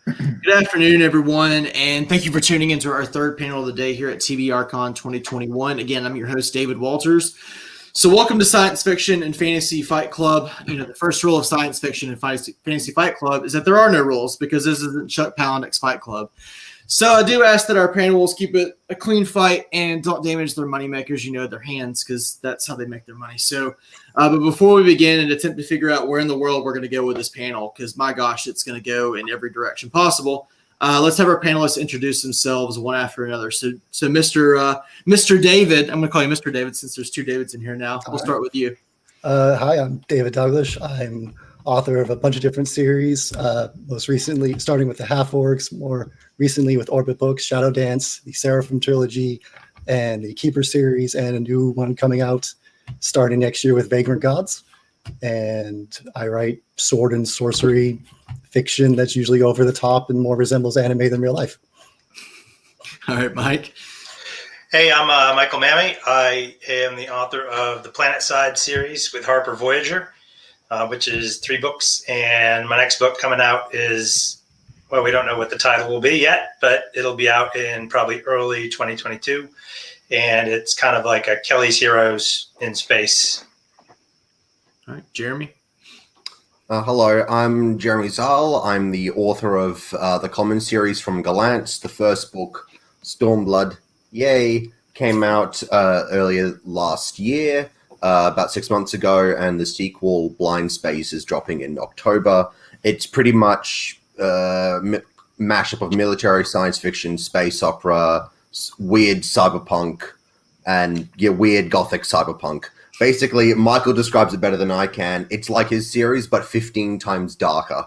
Good afternoon, everyone, and thank you for tuning into our third panel of the day here at TBRcon21. Again, I'm your host, David Walters. So welcome to Science Fiction and Fantasy Fight Club. You know, the first rule of Science Fiction and Fantasy Fight Club is that there are no rules because this isn't Chuck Palahniuk's Fight Club. So I do ask that our panelists keep it a clean fight and don't damage their moneymakers, their hands, because that's how they make their money. So, but before we begin and attempt to figure out where in the world we're going to go with this panel, because my gosh, it's going to go in every direction possible, let's have our panelists introduce themselves one after another. So Mr. David, I'm going to call you Mr. David since there's two Davids in here now. We'll start with you. Hi, I'm David Dalglish. I'm author of a bunch of different series, most recently starting with the Half-Orcs, more recently with Orbit Books, Shadow Dance, the Seraphim Trilogy, and the Keeper series, and a new one coming out starting next year with Vagrant Gods. And I write sword and sorcery fiction that's usually over the top and more resembles anime than real life. All right, Mike. Hey, I'm Michael Mammay. I am the author of the Planet Side series with Harper Voyager, which is 3 books. And my next book coming out is, well, we don't know what the title will be yet, but it'll be out in probably early 2022. And it's kind of like a Kelly's Heroes in space. All right, Jeremy. Hello, I'm Jeremy Szal. I'm the author of the Common series from Gallant. The first book, Stormblood, yay, came out earlier last year, about 6 months ago, and the sequel, Blind Space, is dropping in October. It's pretty much mashup of military science fiction, space opera, weird cyberpunk, and weird gothic cyberpunk. Basically, Michael describes it better than I can. It's like his series, but 15 times darker,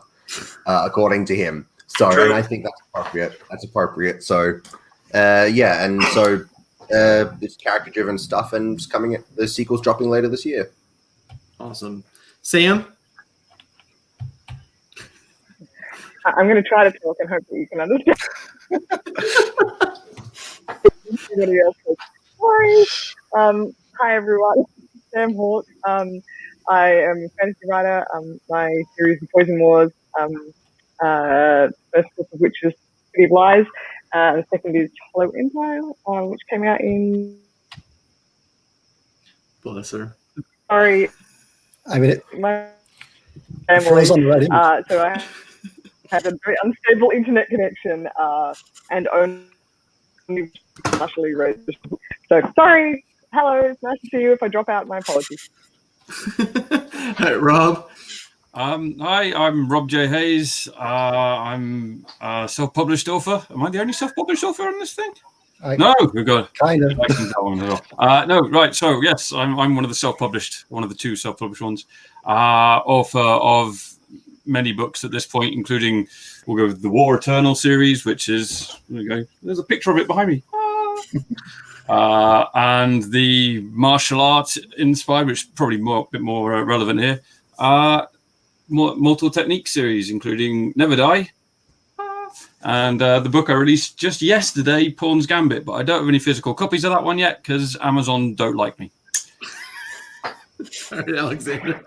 according to him. So, and I think that's appropriate. So, and so it's character-driven stuff, and the sequel's dropping later this year. Awesome. Sam? I'm going to try to talk and hope that you can understand. Everybody else says, sorry. Hi, everyone. Sam Hawke. I am a fantasy writer. My series, The Poison Wars, first book of which is City of Lies. The second is Hollow Empire, which came out in... Bless her. Sorry. I mean, my it froze on the right image. So I had a very unstable internet connection and only partially wrote this book. So sorry. Hello. It's nice to see you. If I drop out, my apologies. Hi, Rob. Hi, I'm Rob J. Hayes. I'm a self-published author. Am I the only self-published author on this thing? No, we've got kind of. No, right. So yes, I'm one of the two self-published ones. Author of many books at this point, including we'll go with the War Eternal series, which is there's a picture of it behind me. And the martial art inspired, which is probably a bit more relevant here. Mortal Technique series, including Never Die, and the book I released just yesterday, Pawn's Gambit, but I don't have any physical copies of that one yet because Amazon don't like me. All right, Alexander.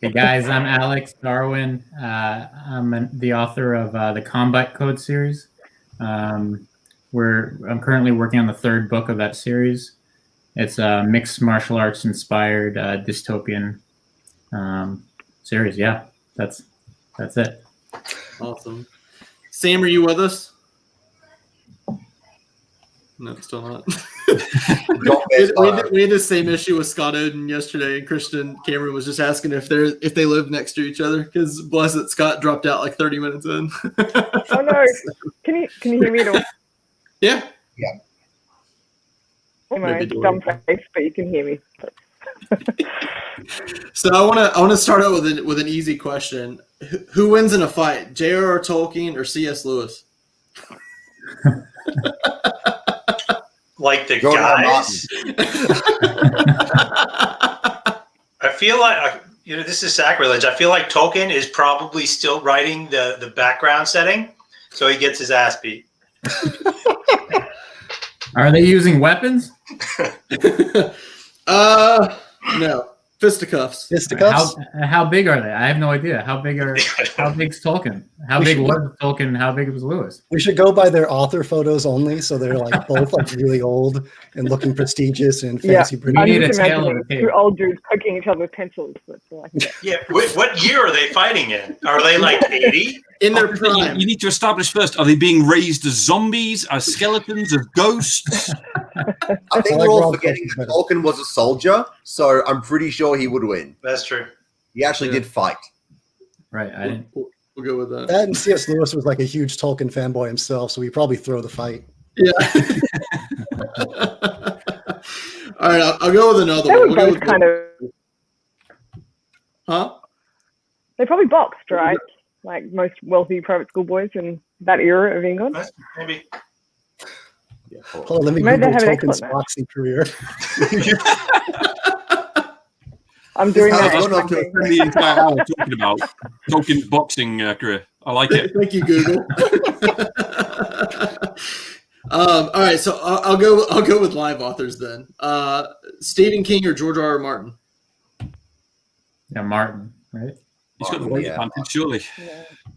Hey guys, I'm Alex Darwin. I'm the author of the Combat Code series. I'm currently working on the 3rd book of that series. It's a mixed martial arts inspired dystopian series. Yeah, that's it. Awesome. Sam, are you with us? No, still not. we had the same issue with Scott Oden yesterday, and Christian Cameron was just asking if they live next to each other because bless it, Scott dropped out like 30 minutes in. Oh no! Can you hear me at all? Yeah. My dumb face, but you can hear me. So I want to start out with an easy question. Who wins in a fight, J.R.R. Tolkien or C.S. Lewis? Like the guys. I feel like this is sacrilege. I feel like Tolkien is probably still writing the background setting, so he gets his ass beat. Are they using weapons? No. Fisticuffs. Fisticuffs? How big are they? I have no idea. How big's Tolkien? How big was Tolkien? How big was Lewis? We should go by their author photos only, so they're like both like really old and looking prestigious and fancy. We need a tale of imagining the two tape. old dudes poking each other with pencils. That's all I can get. Yeah. What year are they fighting in? Are they like 80? In their prime. You need to establish first: are they being raised as zombies, as skeletons, as ghosts? I think I like we're all Rob forgetting Tolkien that better. Tolkien was a soldier, so I'm pretty sure he would win. That's true. He actually did fight. Right. I didn't. We'll go with that. That and C.S. Lewis was like a huge Tolkien fanboy himself, so he'd probably throw the fight. Yeah. All right, I'll go with another They one. were We'll go both with kind of. Huh? They probably boxed, right? Like most wealthy private school boys in that era of England. Maybe. Hold on, let me Maybe they Google have an Tolkien's excellent match. boxing career. I'm doing This that. house I've Not got to- to spend the entire hour talking about Tolkien's boxing career. I like it. Thank you, Google. All right, so I'll go with live authors then. Stephen King or George R.R. Martin? Yeah, Martin. Right. He's got the weight Yeah. advantage, surely.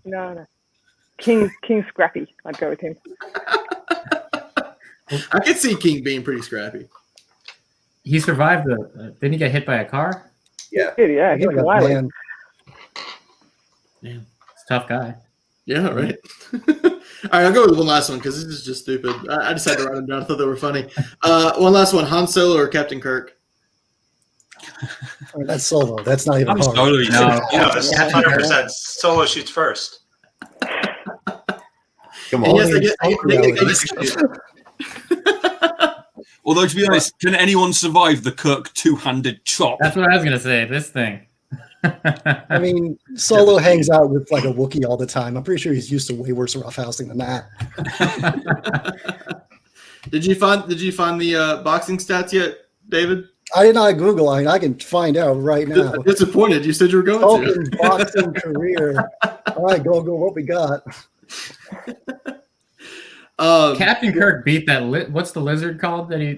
No. King Scrappy. I'd go with him. I could see King being pretty scrappy. He survived didn't he get hit by a car? Yeah, I he's feel like a wily. man. He's a tough guy. Yeah, right. All right, I'll go with one last one because this is just stupid. I just had to write them down. I thought they were funny. One last one: Han Solo or Captain Kirk? Oh, that's Solo. That's not even I'm hard. Solo. No. Yeah, it's 100%. Solo shoots first. Come And on. yes, I guess. Although, to be honest, can anyone survive the Kirk two-handed chop? That's what I was gonna say. This thing. I mean, Solo hangs out with like a Wookiee all the time. I'm pretty sure he's used to way worse roughhousing than that. Did you find the boxing stats yet, David? I did not Google. I can find out right now. Disappointed. You said you were going to. Tolkien's boxing career. All right, go. What we got? Captain Kirk beat that. What's the lizard called that he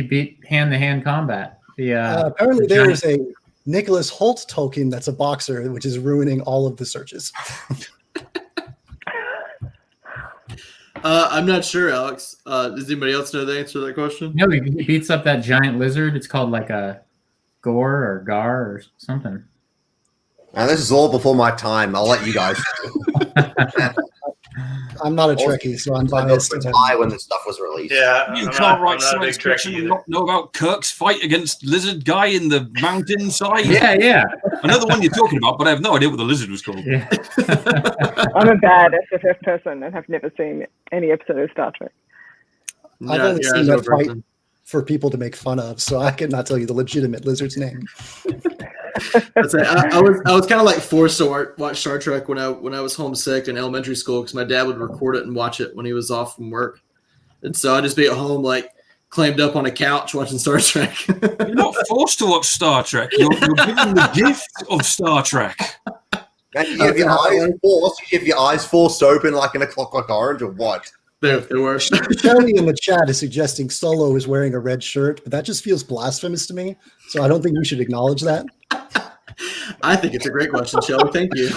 beat hand-to-hand combat? Apparently, there is a Nicholas Holt Tolkien that's a boxer, which is ruining all of the searches. I'm not sure, Alex. Does anybody else know the answer to that question? No, he beats up that giant lizard. It's called like a gore or gar or something. Now, this is all before my time. I'll let you guys. I'm not a Trekkie, so I'm I biased. was high when this stuff was released. Yeah, You I'm can't write not a big science fiction Trekkie and either. not know about Kirk's fight against lizard guy in the mountainside. Yeah. I know the one you're talking about, but I have no idea what the lizard was called. Yeah. I'm a bad SFF person and have never seen any episode of Star Trek. I've only seen no that fight person. for people to make fun of, so I could not tell you the legitimate lizard's name. That's it. I was kind of like forced to watch Star Trek when I was homesick in elementary school because my dad would record it and watch it when he was off from work, and so I'd just be at home like clammed up on a couch watching Star Trek. You're not forced to watch Star Trek. You're given the gift of Star Trek. And you have your eyes forced open like in A Clockwork Orange, or what? They were. Shelly in the chat is suggesting Solo is wearing a red shirt, but that just feels blasphemous to me. So I don't think we should acknowledge that. I think it's a great question, Shelly. Thank you.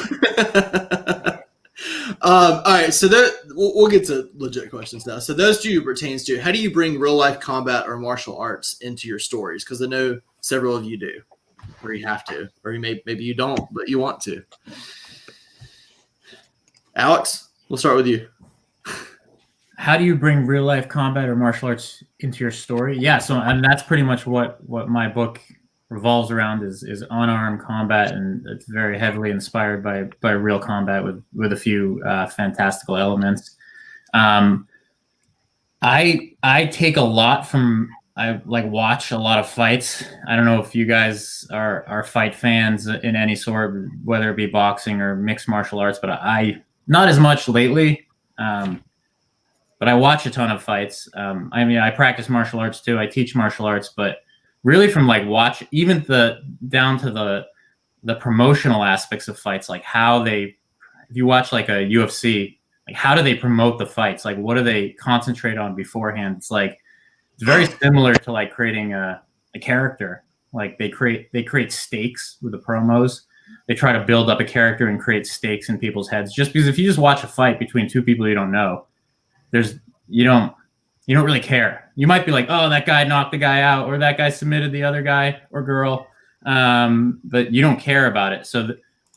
All right, so we'll get to legit questions now. So those to you pertains to how do you bring real life combat or martial arts into your stories? Because I know several of you do, or you have to, or maybe you don't, but you want to. Alex, we'll start with you. How do you bring real life combat or martial arts into your story? Yeah, so and that's pretty much what my book revolves around is unarmed combat, and it's very heavily inspired by real combat with a few fantastical elements. I take a lot from I like watch a lot of fights. I don't know if you guys are fight fans in any sort, whether it be boxing or mixed martial arts, but I not as much lately. But I watch a ton of fights. I mean, I practice martial arts too. I teach martial arts, but really from like even down to the promotional aspects of fights, like how if you watch like a UFC, like how do they promote the fights? Like what do they concentrate on beforehand? It's very similar to like creating a character. Like they create stakes with the promos. They try to build up a character and create stakes in people's heads. Just because if you just watch a fight between two people you don't know, you don't really care. You might be like, oh, that guy knocked the guy out, or that guy submitted the other guy or girl, but you don't care about it. So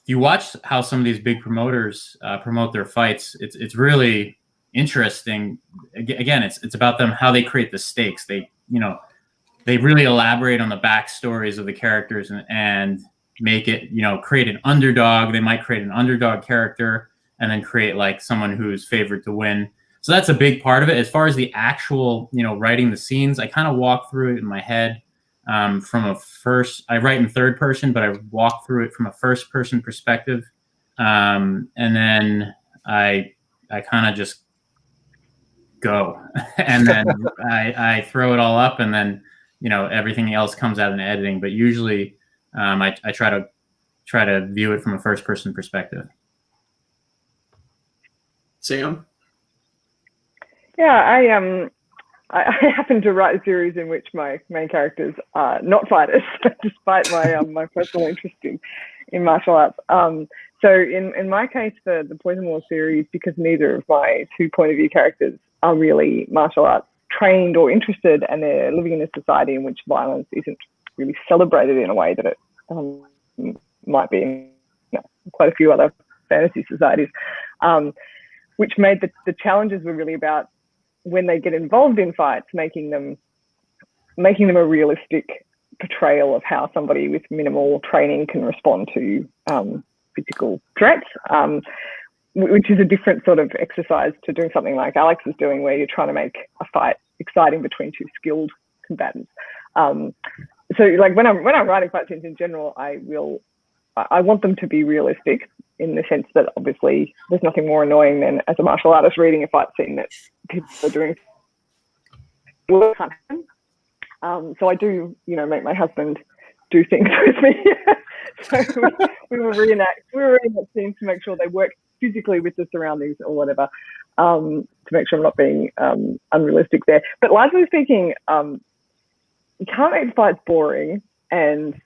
you watch how some of these big promoters promote their fights. It's really interesting. Again, it's about them, how they create the stakes. They really elaborate on the backstories of the characters and make it, create an underdog. They might create an underdog character and then create like someone who's favored to win. So that's a big part of it. As far as the actual, writing the scenes, I kind of walk through it in my head I write in third person, but I walk through it from a first person perspective. And then I kind of just go and then I throw it all up, and then, everything else comes out in editing. But usually I try to view it from a first person perspective. Sam? Yeah, I happen to write a series in which my main characters are not fighters, despite my personal interest in martial arts. So in my case, for the Poison War series, because neither of my two point of view characters are really martial arts trained or interested, and they're living in a society in which violence isn't really celebrated in a way that it might be in quite a few other fantasy societies, which made the challenges were really about, when they get involved in fights, making them a realistic portrayal of how somebody with minimal training can respond to physical threats, which is a different sort of exercise to doing something like Alex is doing, where you're trying to make a fight exciting between two skilled combatants. So like when I'm writing fight scenes in general, I want them to be realistic, in the sense that obviously there's nothing more annoying than, as a martial artist, reading a fight scene that people are doing. So I do, make my husband do things with me. So we will reenact scenes to make sure they work physically with the surroundings or whatever, to make sure I'm not being unrealistic there. But largely speaking, you can't make fights boring, and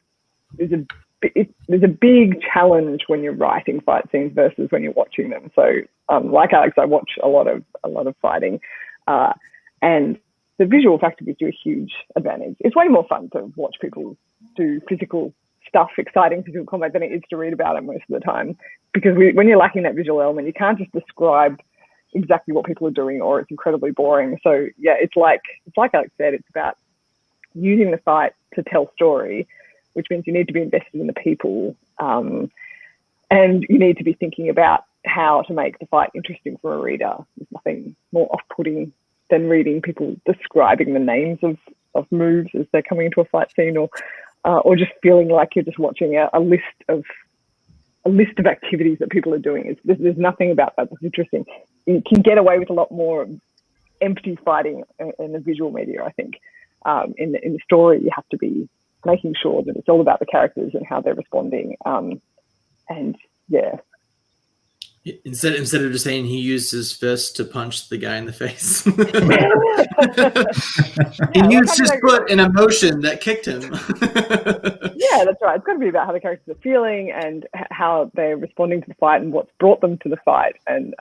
there's a big challenge when you're writing fight scenes versus when you're watching them. So, like Alex, I watch a lot of fighting, and the visual factor gives you a huge advantage. It's way more fun to watch people do physical stuff, exciting physical combat, than it is to read about it most of the time. Because when you're lacking that visual element, you can't just describe exactly what people are doing, or it's incredibly boring. So yeah, it's like Alex said, it's about using the fight to tell story, which means you need to be invested in the people, and you need to be thinking about how to make the fight interesting for a reader. There's nothing more off-putting than reading people describing the names of moves as they're coming into a fight scene, or just feeling like you're just watching a list of activities that people are doing. There's nothing about that that's interesting. You can get away with a lot more empty fighting in the visual media, I think. In the story, you have to be making sure that it's all about the characters and how they're responding. And yeah. Instead of just saying he used his fist to punch the guy in the face, he used his foot in a motion that kicked him. Yeah, that's right. It's got to be about how the characters are feeling and how they're responding to the fight and what's brought them to the fight. And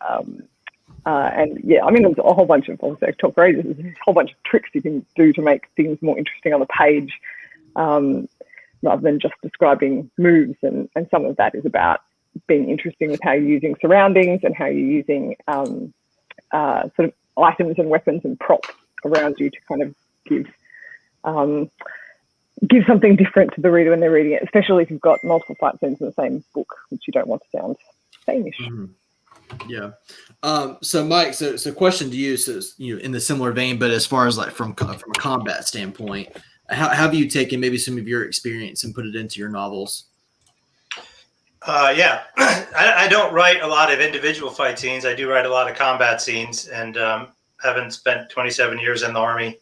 yeah, I mean, there's a whole bunch of, obviously, I talk for ages, there's a whole bunch of tricks you can do to make things more interesting on the page, rather than just describing moves. And some of that is about being interesting with how you're using surroundings and how you're using sort of items and weapons and props around you to kind of give something different to the reader when they're reading it, especially if you've got multiple fight scenes in the same book, which you don't want to sound sameish. Mm-hmm. Yeah. So Mike, so question to you, so in the similar vein, but as far as like from a combat standpoint, how have you taken maybe some of your experience and put it into your novels? Yeah, I don't write a lot of individual fight scenes. I do write a lot of combat scenes, and having spent 27 years in the Army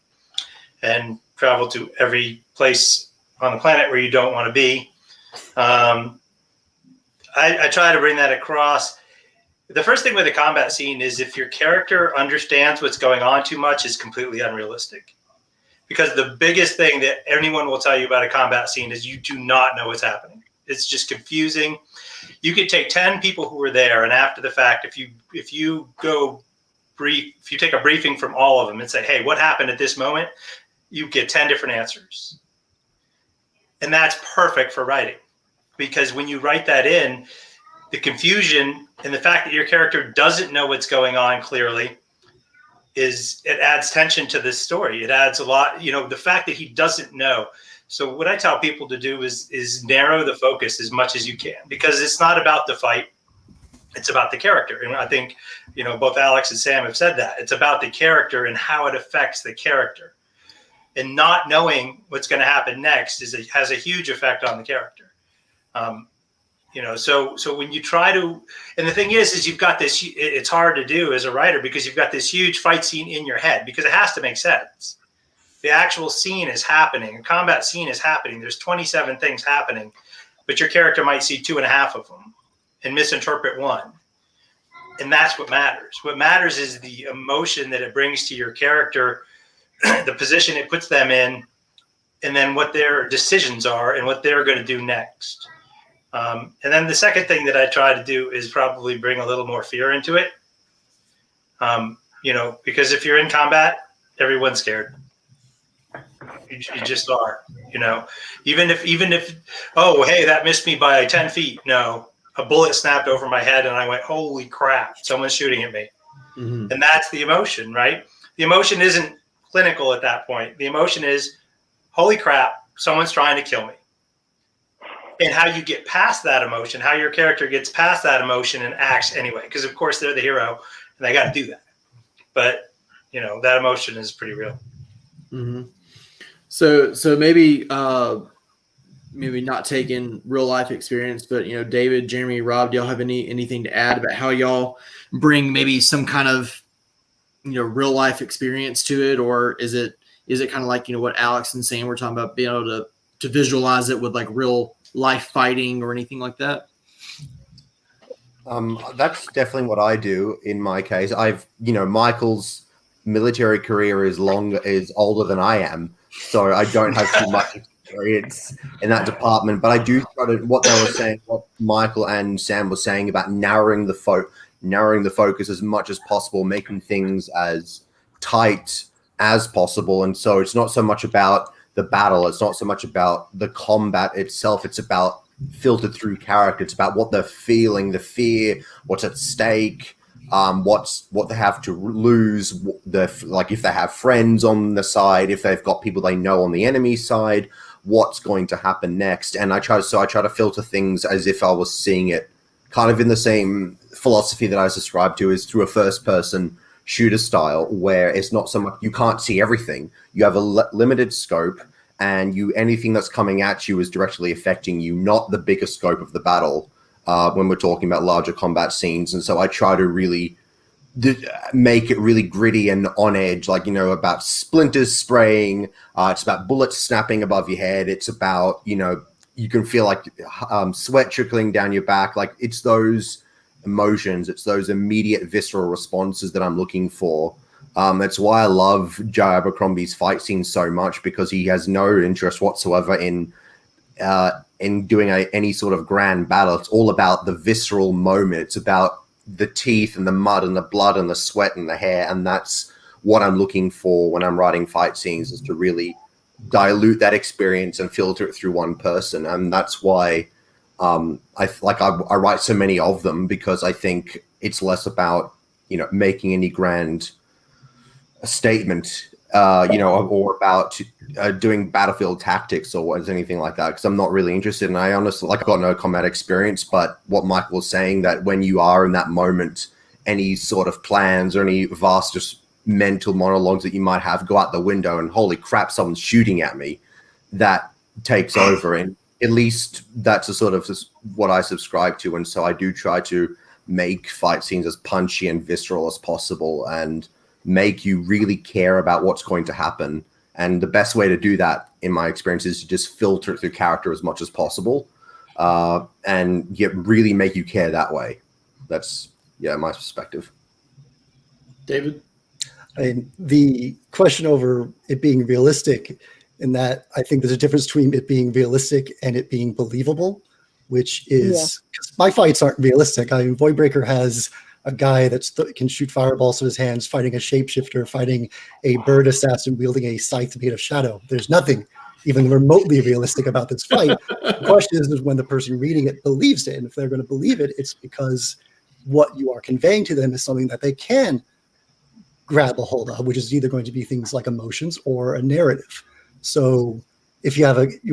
and traveled to every place on the planet where you don't want to be, I try to bring that across. The first thing with a combat scene is if your character understands what's going on too much, it's completely unrealistic. because the biggest thing that anyone will tell you about a combat scene is you do not know what's happening. It's just confusing. You could take 10 people who were there, and after the fact, if you take a briefing from all of them and say, hey, what happened at this moment, you get 10 different answers. And that's perfect for writing, because when you write that in, the confusion and the fact that your character doesn't know what's going on clearly it adds tension to this story. It adds a lot, the fact that he doesn't know. So what I tell people to do is narrow the focus as much as you can, because it's not about the fight. It's about the character. And I think, both Alex and Sam have said that. It's about the character and how it affects the character. And not knowing what's going to happen next has a huge effect on the character. So when you try to, and the thing is you've got this, it's hard to do as a writer because you've got this huge fight scene in your head because it has to make sense. The actual scene is happening. A combat scene is happening. There's 27 things happening, but your character might see 2.5 of them and misinterpret one. And that's what matters. What matters is the emotion that it brings to your character, the position it puts them in, and then what their decisions are and what they're going to do next. And then the second thing that I try to do is probably bring a little more fear into it. Because if you're in combat, everyone's scared. You just are, even if, oh, hey, that missed me by 10 feet. No, a bullet snapped over my head and I went, holy crap, someone's shooting at me. Mm-hmm. And that's the emotion, right? The emotion isn't clinical at that point. The emotion is, holy crap, someone's trying to kill me. And how you get past that emotion, how your character gets past that emotion and acts anyway. Because, of course, they're the hero and they got to do that. But, that emotion is pretty real. Mm-hmm. So maybe not taking real life experience, but, David, Jeremy, Rob, do y'all have anything to add about how y'all bring maybe some kind of, real life experience to it? Or is it kind of like, what Alex and Sam were talking about, being able to visualize it with like real life fighting or anything like that? That's definitely what I do in my case. Michael's military career is older than I am, so I don't have too much experience in that department. But I do try to, what they were saying, what Michael and Sam were saying about narrowing the focus as much as possible, making things as tight as possible. And so it's not so much about the battle. It's not so much about the combat itself. It's about filtered through character. It's about what they're feeling, the fear, what's at stake, what they have to lose, like if they have friends on the side, if they've got people they know on the enemy side, what's going to happen next. And I try to filter things as if I was seeing it kind of in the same philosophy that I subscribe to, is through a first person shooter style, where it's not so much, you can't see everything. You have a limited scope, and anything that's coming at you is directly affecting you, not the bigger scope of the battle when we're talking about larger combat scenes. And so I try to really make it really gritty and on edge, like, about splinters spraying. It's about bullets snapping above your head. It's about, you can feel like sweat trickling down your back. Like, it's those emotions, it's those immediate visceral responses that I'm looking for. That's why I love J. Abercrombie's fight scenes so much, because he has no interest whatsoever in doing any sort of grand battle. It's all about the visceral moment. It's about the teeth and the mud and the blood and the sweat and the hair, and that's what I'm looking for when I'm writing fight scenes, is to really dilute that experience and filter it through one person. And that's why I write so many of them, because I think it's less about making any grand statement, or about doing battlefield tactics or anything like that, because I'm not really interested. And I honestly, I've got no combat experience, but what Michael was saying, that when you are in that moment, any sort of plans or any vast just mental monologues that you might have go out the window, and holy crap, someone's shooting at me, that takes over. And at least that's a sort of what I subscribe to. And so I do try to make fight scenes as punchy and visceral as possible, and make you really care about what's going to happen. And the best way to do that, in my experience, is to just filter it through character as much as possible, and really make you care that way. That's my perspective. David? And the question over it being realistic, in that I think there's a difference between it being realistic and it being believable, which is, 'cause my fights aren't realistic. I mean, Voidbreaker has a guy that can shoot fireballs with his hands, fighting a shapeshifter, fighting a bird assassin wielding a scythe made of shadow. There's nothing even remotely realistic about this fight. The question is when the person reading it believes it. And if they're going to believe it, it's because what you are conveying to them is something that they can grab a hold of, which is either going to be things like emotions or a narrative. So if you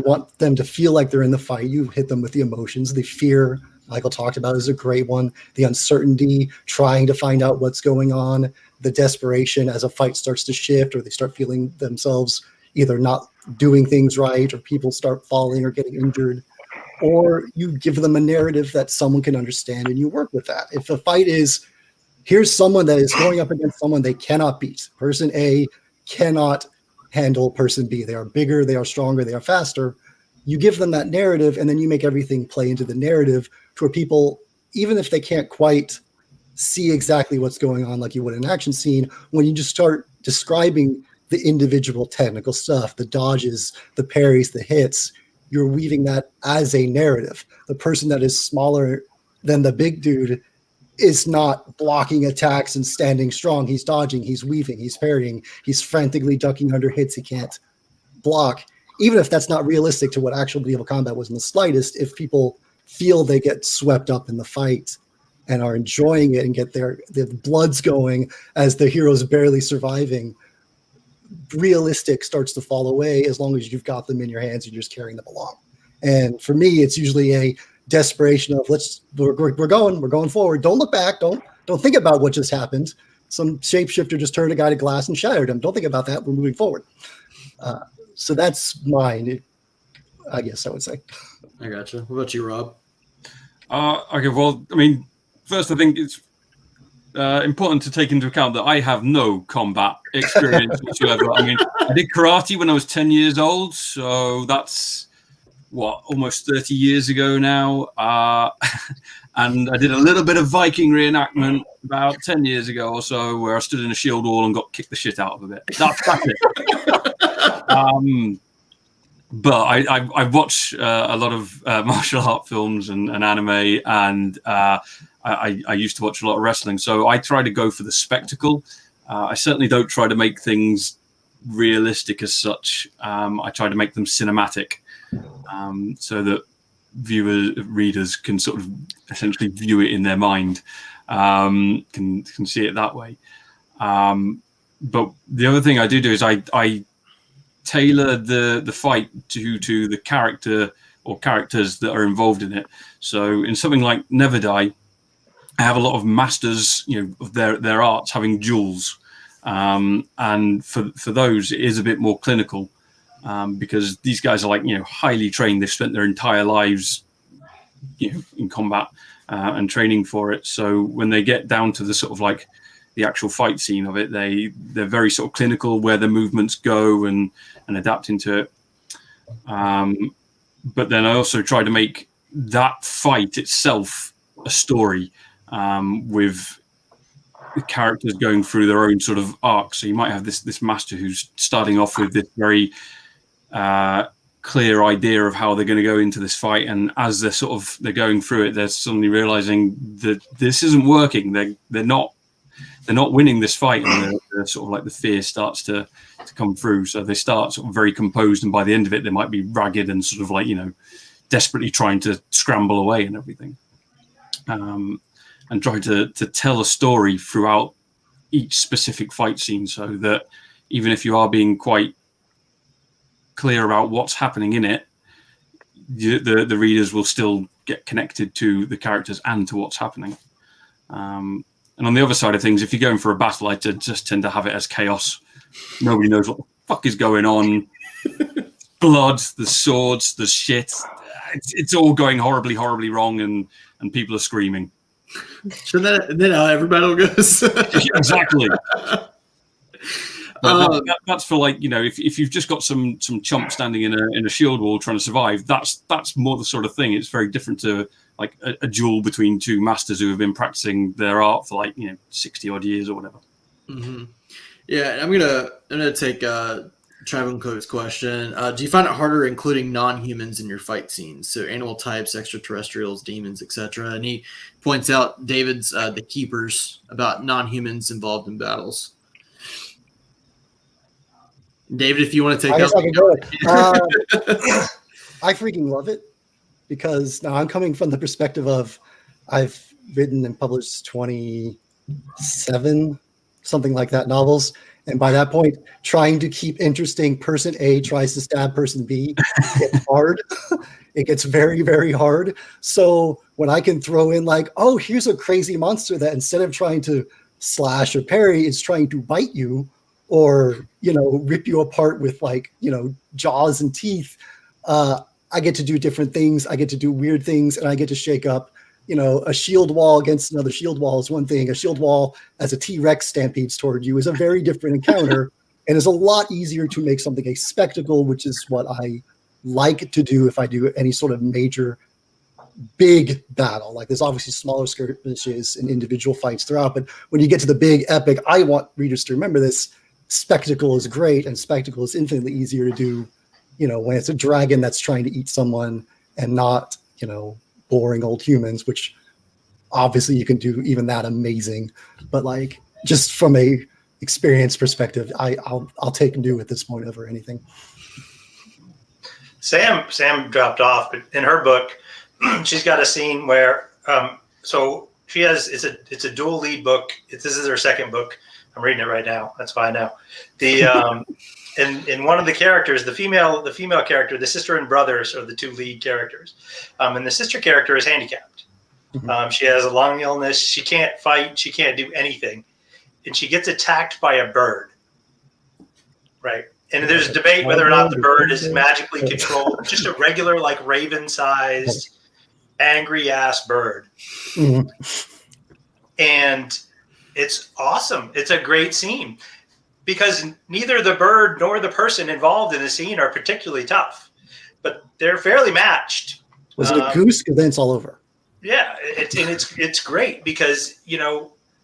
want them to feel like they're in the fight, you hit them with the emotions. The fear Michael talked about is a great one. The uncertainty, trying to find out what's going on, the desperation as a fight starts to shift or they start feeling themselves either not doing things right or people start falling or getting injured. Or you give them a narrative that someone can understand and you work with that. If a fight is, here's someone that is going up against someone they cannot beat. Person A cannot handle person B. They are bigger, they are stronger, they are faster. You give them that narrative and then you make everything play into the narrative to where people, even if they can't quite see exactly what's going on like you would in an action scene, when you just start describing the individual technical stuff, the dodges, the parries, the hits, you're weaving that as a narrative. The person that is smaller than the big dude is not blocking attacks and standing strong. He's dodging, he's weaving, he's parrying, he's frantically ducking under hits he can't block. Even if that's not realistic to what actual medieval combat was in the slightest, if people feel they get swept up in the fight and are enjoying it and get their blood's going as the hero's barely surviving, realistic starts to fall away as long as you've got them in your hands and you're just carrying them along. And for me, it's usually a desperation of we're going forward. Don't look back. Don't think about what just happened. Some shapeshifter just turned a guy to glass and shattered him. Don't think about that. We're moving forward. So that's mine, I guess I would say. I gotcha. What about you, Rob? Okay, well, I mean, first I think it's important to take into account that I have no combat experience whatsoever. I mean, I did karate when I was 10 years old, so that's almost 30 years ago now. And I did a little bit of Viking reenactment about 10 years ago or so, where I stood in a shield wall and got kicked the shit out of a bit. That's it. But I watch a lot of martial art films and anime, and I used to watch a lot of wrestling. So I try to go for the spectacle. I certainly don't try to make things realistic as such. I try to make them cinematic, so that readers can sort of essentially view it in their mind, can see it that way. But the other thing I do is I tailor the fight to the character or characters that are involved in it. So in something like Never Die, I have a lot of masters, of their arts having duels, and for those it is a bit more clinical, because these guys are highly trained. They've spent their entire lives, in combat and training for it. So when they get down to the sort of the actual fight scene of it, they're very sort of clinical where the movements go and adapt into it. But then I also try to make that fight itself a story, with the characters going through their own sort of arc. So you might have this master who's starting off with this very clear idea of how they're going to go into this fight, and as they're going through it, they're suddenly realizing that this isn't working. They're not winning this fight, and they're sort of the fear starts to come through. So they start sort of very composed, and by the end of it, they might be ragged and sort of desperately trying to scramble away and everything, and try to tell a story throughout each specific fight scene, so that even if you are being quite clear about what's happening in it, the readers will still get connected to the characters and to what's happening. And on the other side of things, if you're going for a battle, I just tend to have it as chaos. Nobody knows what the fuck is going on. Blood, the swords, the shit. It's all going horribly, horribly wrong, and people are screaming. So then how every battle goes. Exactly. That's for if you've just got some chump standing in a shield wall trying to survive, that's more the sort of thing. It's very different to a duel between two masters who have been practicing their art for 60 odd years or whatever. Mm-hmm. Yeah, I'm gonna take Travel Code's question. Do you find it harder including non-humans in your fight scenes? So animal types, extraterrestrials, demons, etc. And he points out David's The Keepers about non-humans involved in battles. David, if you want to take I guess that, I can go it. I freaking love it because now I'm coming from the perspective of I've written and published 27, something like that, novels. And by that point, trying to keep interesting, person A tries to stab person B, gets hard. It gets very, very hard. So when I can throw in like, oh, here's a crazy monster that instead of trying to slash or parry, is trying to bite you or, rip you apart with like, jaws and teeth. I get to do different things. I get to do weird things, and I get to shake up. A shield wall against another shield wall is one thing. A shield wall as a T-Rex stampedes toward you is a very different encounter, and is a lot easier to make something a spectacle, which is what I like to do if I do any sort of major big battle. Like there's obviously smaller skirmishes and individual fights throughout, but when you get to the big epic, I want readers to remember this. Spectacle is great, and spectacle is infinitely easier to do, when it's a dragon that's trying to eat someone and not, boring old humans, which obviously you can do even that amazing. But like just from a experience perspective, I'll take new at this point over anything. Sam dropped off, but in her book, she's got a scene where so she has it's a dual lead book. This is her second book. I'm reading it right now. That's fine now. The in one of the characters, the female character, the sister and brothers are the two lead characters, and the sister character is handicapped. Mm-hmm. She has a lung illness. She can't fight. She can't do anything, and she gets attacked by a bird. Right, and there's a debate whether or not the bird is magically controlled. Just a regular, like raven-sized, angry-ass bird, mm-hmm. And it's awesome. It's a great scene because neither the bird nor the person involved in the scene are particularly tough, but they're fairly matched. Was it a goose? Because then it's all over. Yeah, it's great because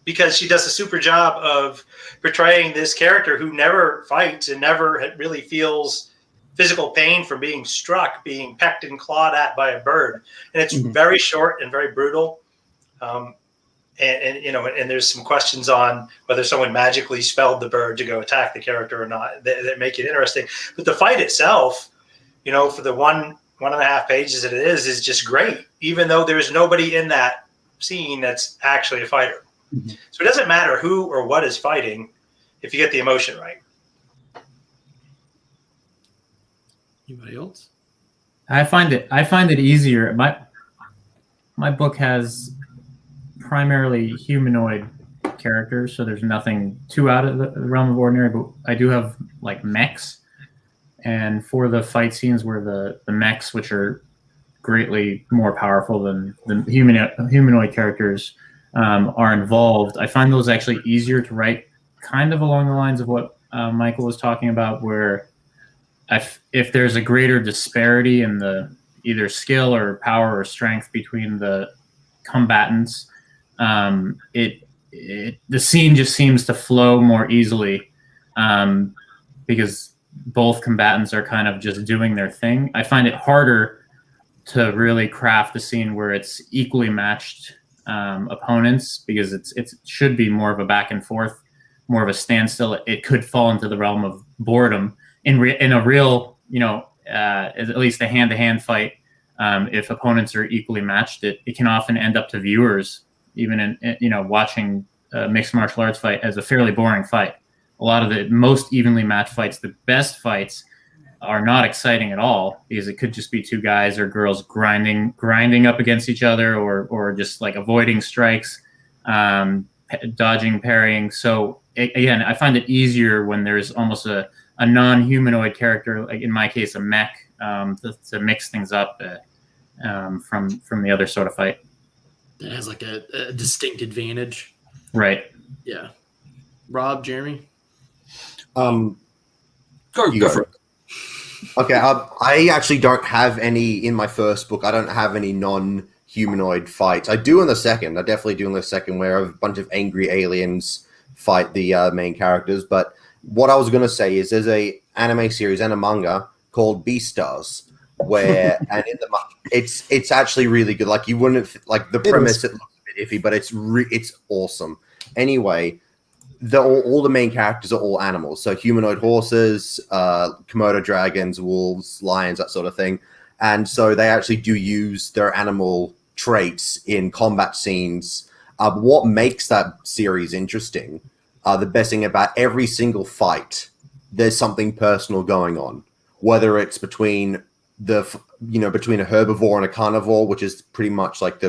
because she does a super job of portraying this character who never fights and never really feels physical pain from being struck, being pecked and clawed at by a bird, and it's mm-hmm. very short and very brutal. And there's some questions on whether someone magically spelled the bird to go attack the character or not that make it interesting. But the fight itself, for the 1.5 pages that it is just great, even though there's nobody in that scene that's actually a fighter. Mm-hmm. So it doesn't matter who or what is fighting if you get the emotion right. Anybody else? I find it easier. My book has primarily humanoid characters, so there's nothing too out of the realm of ordinary, but I do have like mechs, and for the fight scenes where the mechs, which are greatly more powerful than the humanoid characters, are involved, I find those actually easier to write, kind of along the lines of what Michael was talking about, where if there's a greater disparity in the either skill or power or strength between the combatants, the scene just seems to flow more easily because both combatants are kind of just doing their thing. I find it harder to really craft the scene where it's equally matched opponents, because it should be more of a back and forth, more of a standstill. It could fall into the realm of boredom in a real, at least a hand-to-hand fight. If opponents are equally matched, it can often end up to viewers, even in watching a mixed martial arts fight, as a fairly boring fight. A lot of the most evenly matched fights, the best fights, are not exciting at all, because it could just be two guys or girls grinding up against each other, or just like avoiding strikes, dodging, parrying. So again, I find it easier when there's almost a non-humanoid character, like in my case, a mech, to mix things up from the other sort of fight. That has like a distinct advantage. Right. Yeah. Rob, Jeremy? Go for it. Okay, I actually don't have any in my first book. I don't have any non-humanoid fights. I do in the second. I definitely do in the second, where I have a bunch of angry aliens fight the main characters. But what I was going to say is there's a anime series and a manga called Beastars, where and in the it's actually really good. Like you wouldn't like the premise. It looks a bit iffy, but it's awesome. Anyway, all the main characters are all animals. So humanoid horses, komodo dragons, wolves, lions, that sort of thing. And so they actually do use their animal traits in combat scenes. What makes that series interesting? The best thing about every single fight, there's something personal going on. Whether it's between between a herbivore and a carnivore, which is pretty much like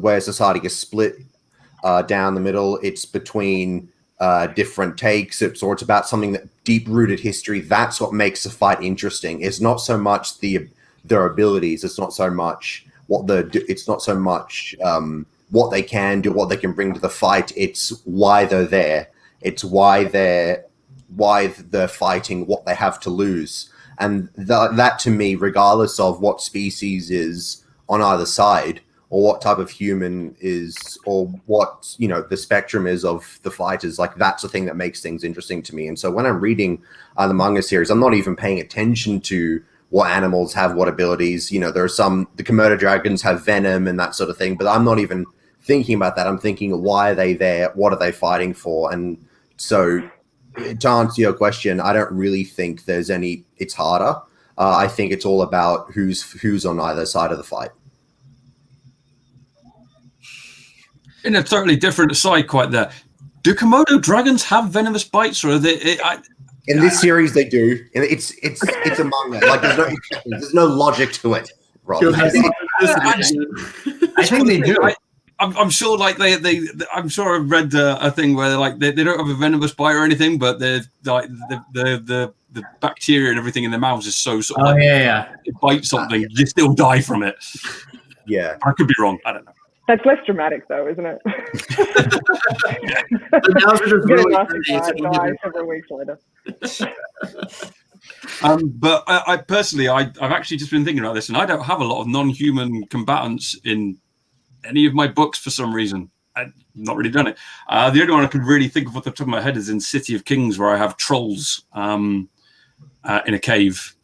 where society is split down the middle. It's between different takes. It's about something that deep-rooted history. That's what makes the fight interesting. It's not so much their abilities. It's not so much what they can do, what they can bring to the fight. It's why they're there. It's why they're fighting, what they have to lose. And that to me, regardless of what species is on either side, or what type of human is, or what the spectrum is of the fighters, like that's the thing that makes things interesting to me. And so when I'm reading the manga series, I'm not even paying attention to what animals have what abilities. There are the komodo dragons have venom and that sort of thing, but I'm not even thinking about that. I'm thinking, why are they there? What are they fighting for? And so to answer your question, I don't really think there's any. It's harder. I think it's all about who's on either side of the fight. In a totally different side, quite there. Do komodo dragons have venomous bites, or are they? In this series, they do. It's a manga. Like there's no logic to it, Rob. I think they do. I'm sure, like I'm sure I've read a thing where they don't have a venomous bite or anything, but they're like the bacteria and everything in their mouths is so sort of it bites something, you still die from it. Yeah, I could be wrong. I don't know. That's less dramatic, though, isn't it? Die several weeks later. But I personally, I've actually just been thinking about this, and I don't have a lot of non-human combatants in any of my books for some reason. I've not really done it. The only one I could really think of off the top of my head is in City of Kings, where I have trolls in a cave.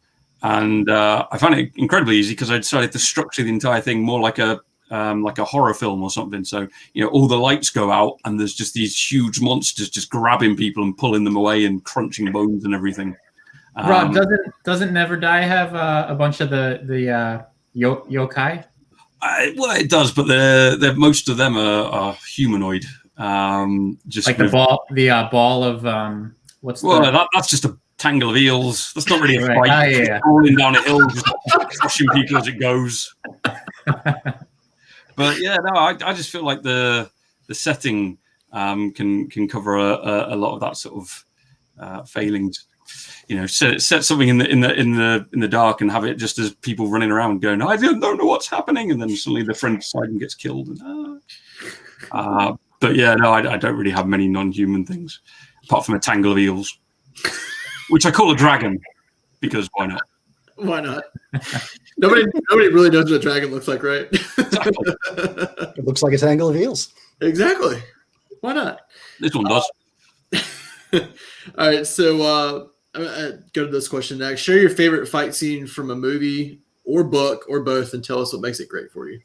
And I found it incredibly easy because I decided to structure the entire thing more like a horror film or something. So, all the lights go out and there's just these huge monsters just grabbing people and pulling them away and crunching bones and everything. Rob, doesn't Never Die have a bunch of the yokai? Well, it does, but they're most of them are humanoid. Just like the ball of that's just a tangle of eels. That's not really a fight. Rolling down a hill, just crushing people as it goes. But yeah, no, I just feel like the setting can cover a lot of that sort of failings. Set something in the dark and have it just as people running around going, I don't know what's happening, and then suddenly the friend side and gets killed. But yeah, no, I don't really have many non-human things apart from a tangle of eels, which I call a dragon because why not? Why not? Nobody really knows what a dragon looks like, right? Exactly. It looks like a tangle of eels. Exactly. Why not? This one does. All right, so I'm gonna go to this question next. Share your favorite fight scene from a movie or book or both, and tell us what makes it great for you.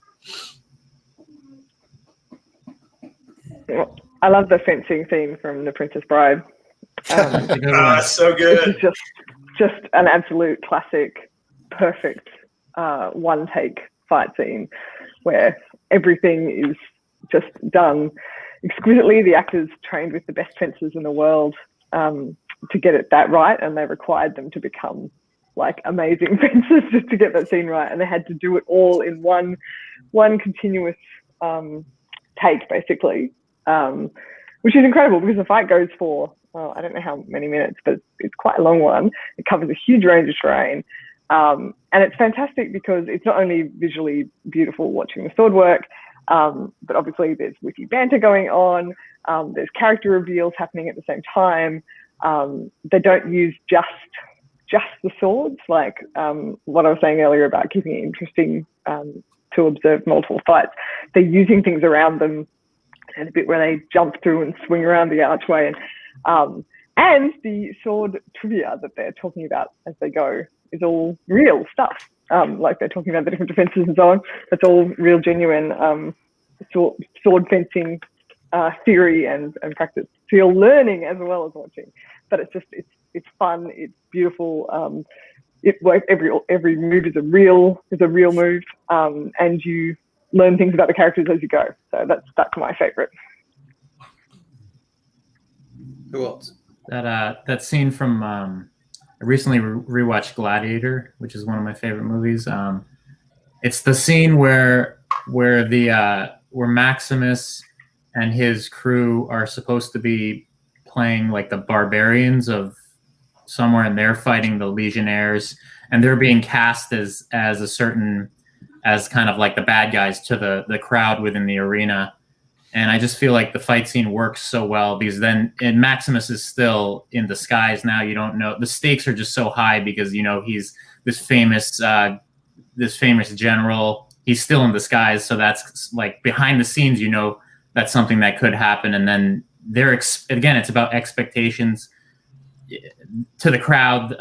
I love the fencing scene from The Princess Bride. So good. It's just an absolute classic, perfect one-take fight scene where everything is just done exquisitely. The actors trained with the best fencers in the world to get it that right, and they required them to become like amazing fencers just to get that scene right, and they had to do it all in one continuous take, basically, which is incredible because the fight goes for I don't know how many minutes, but it's quite a long one. It covers a huge range of terrain, and it's fantastic because it's not only visually beautiful watching the sword work, but obviously there's witty banter going on. There's character reveals happening at the same time. They don't use just the swords, like what I was saying earlier about keeping it interesting to observe multiple fights. They're using things around them and the bit where they jump through and swing around the archway, and the sword trivia that they're talking about as they go is all real stuff. Like they're talking about the different defenses and so on. It's all real, genuine sword fencing theory and practice. So you're learning as well as watching. But it's fun. It's beautiful. It works. Every move is a real move, and you learn things about the characters as you go. So that's my favorite. Who else? That scene from I recently rewatched Gladiator, which is one of my favorite movies. It's the scene where Maximus and his crew are supposed to be playing like the barbarians of somewhere, and they're fighting the legionnaires, and they're being cast as kind of like the bad guys to the crowd within the arena. And I just feel like the fight scene works so well because then, and Maximus is still in disguise now. You don't know, the stakes are just so high because he's this famous general. He's still in disguise, so that's like behind the scenes. That's something that could happen, and then again, it's about expectations to the crowd.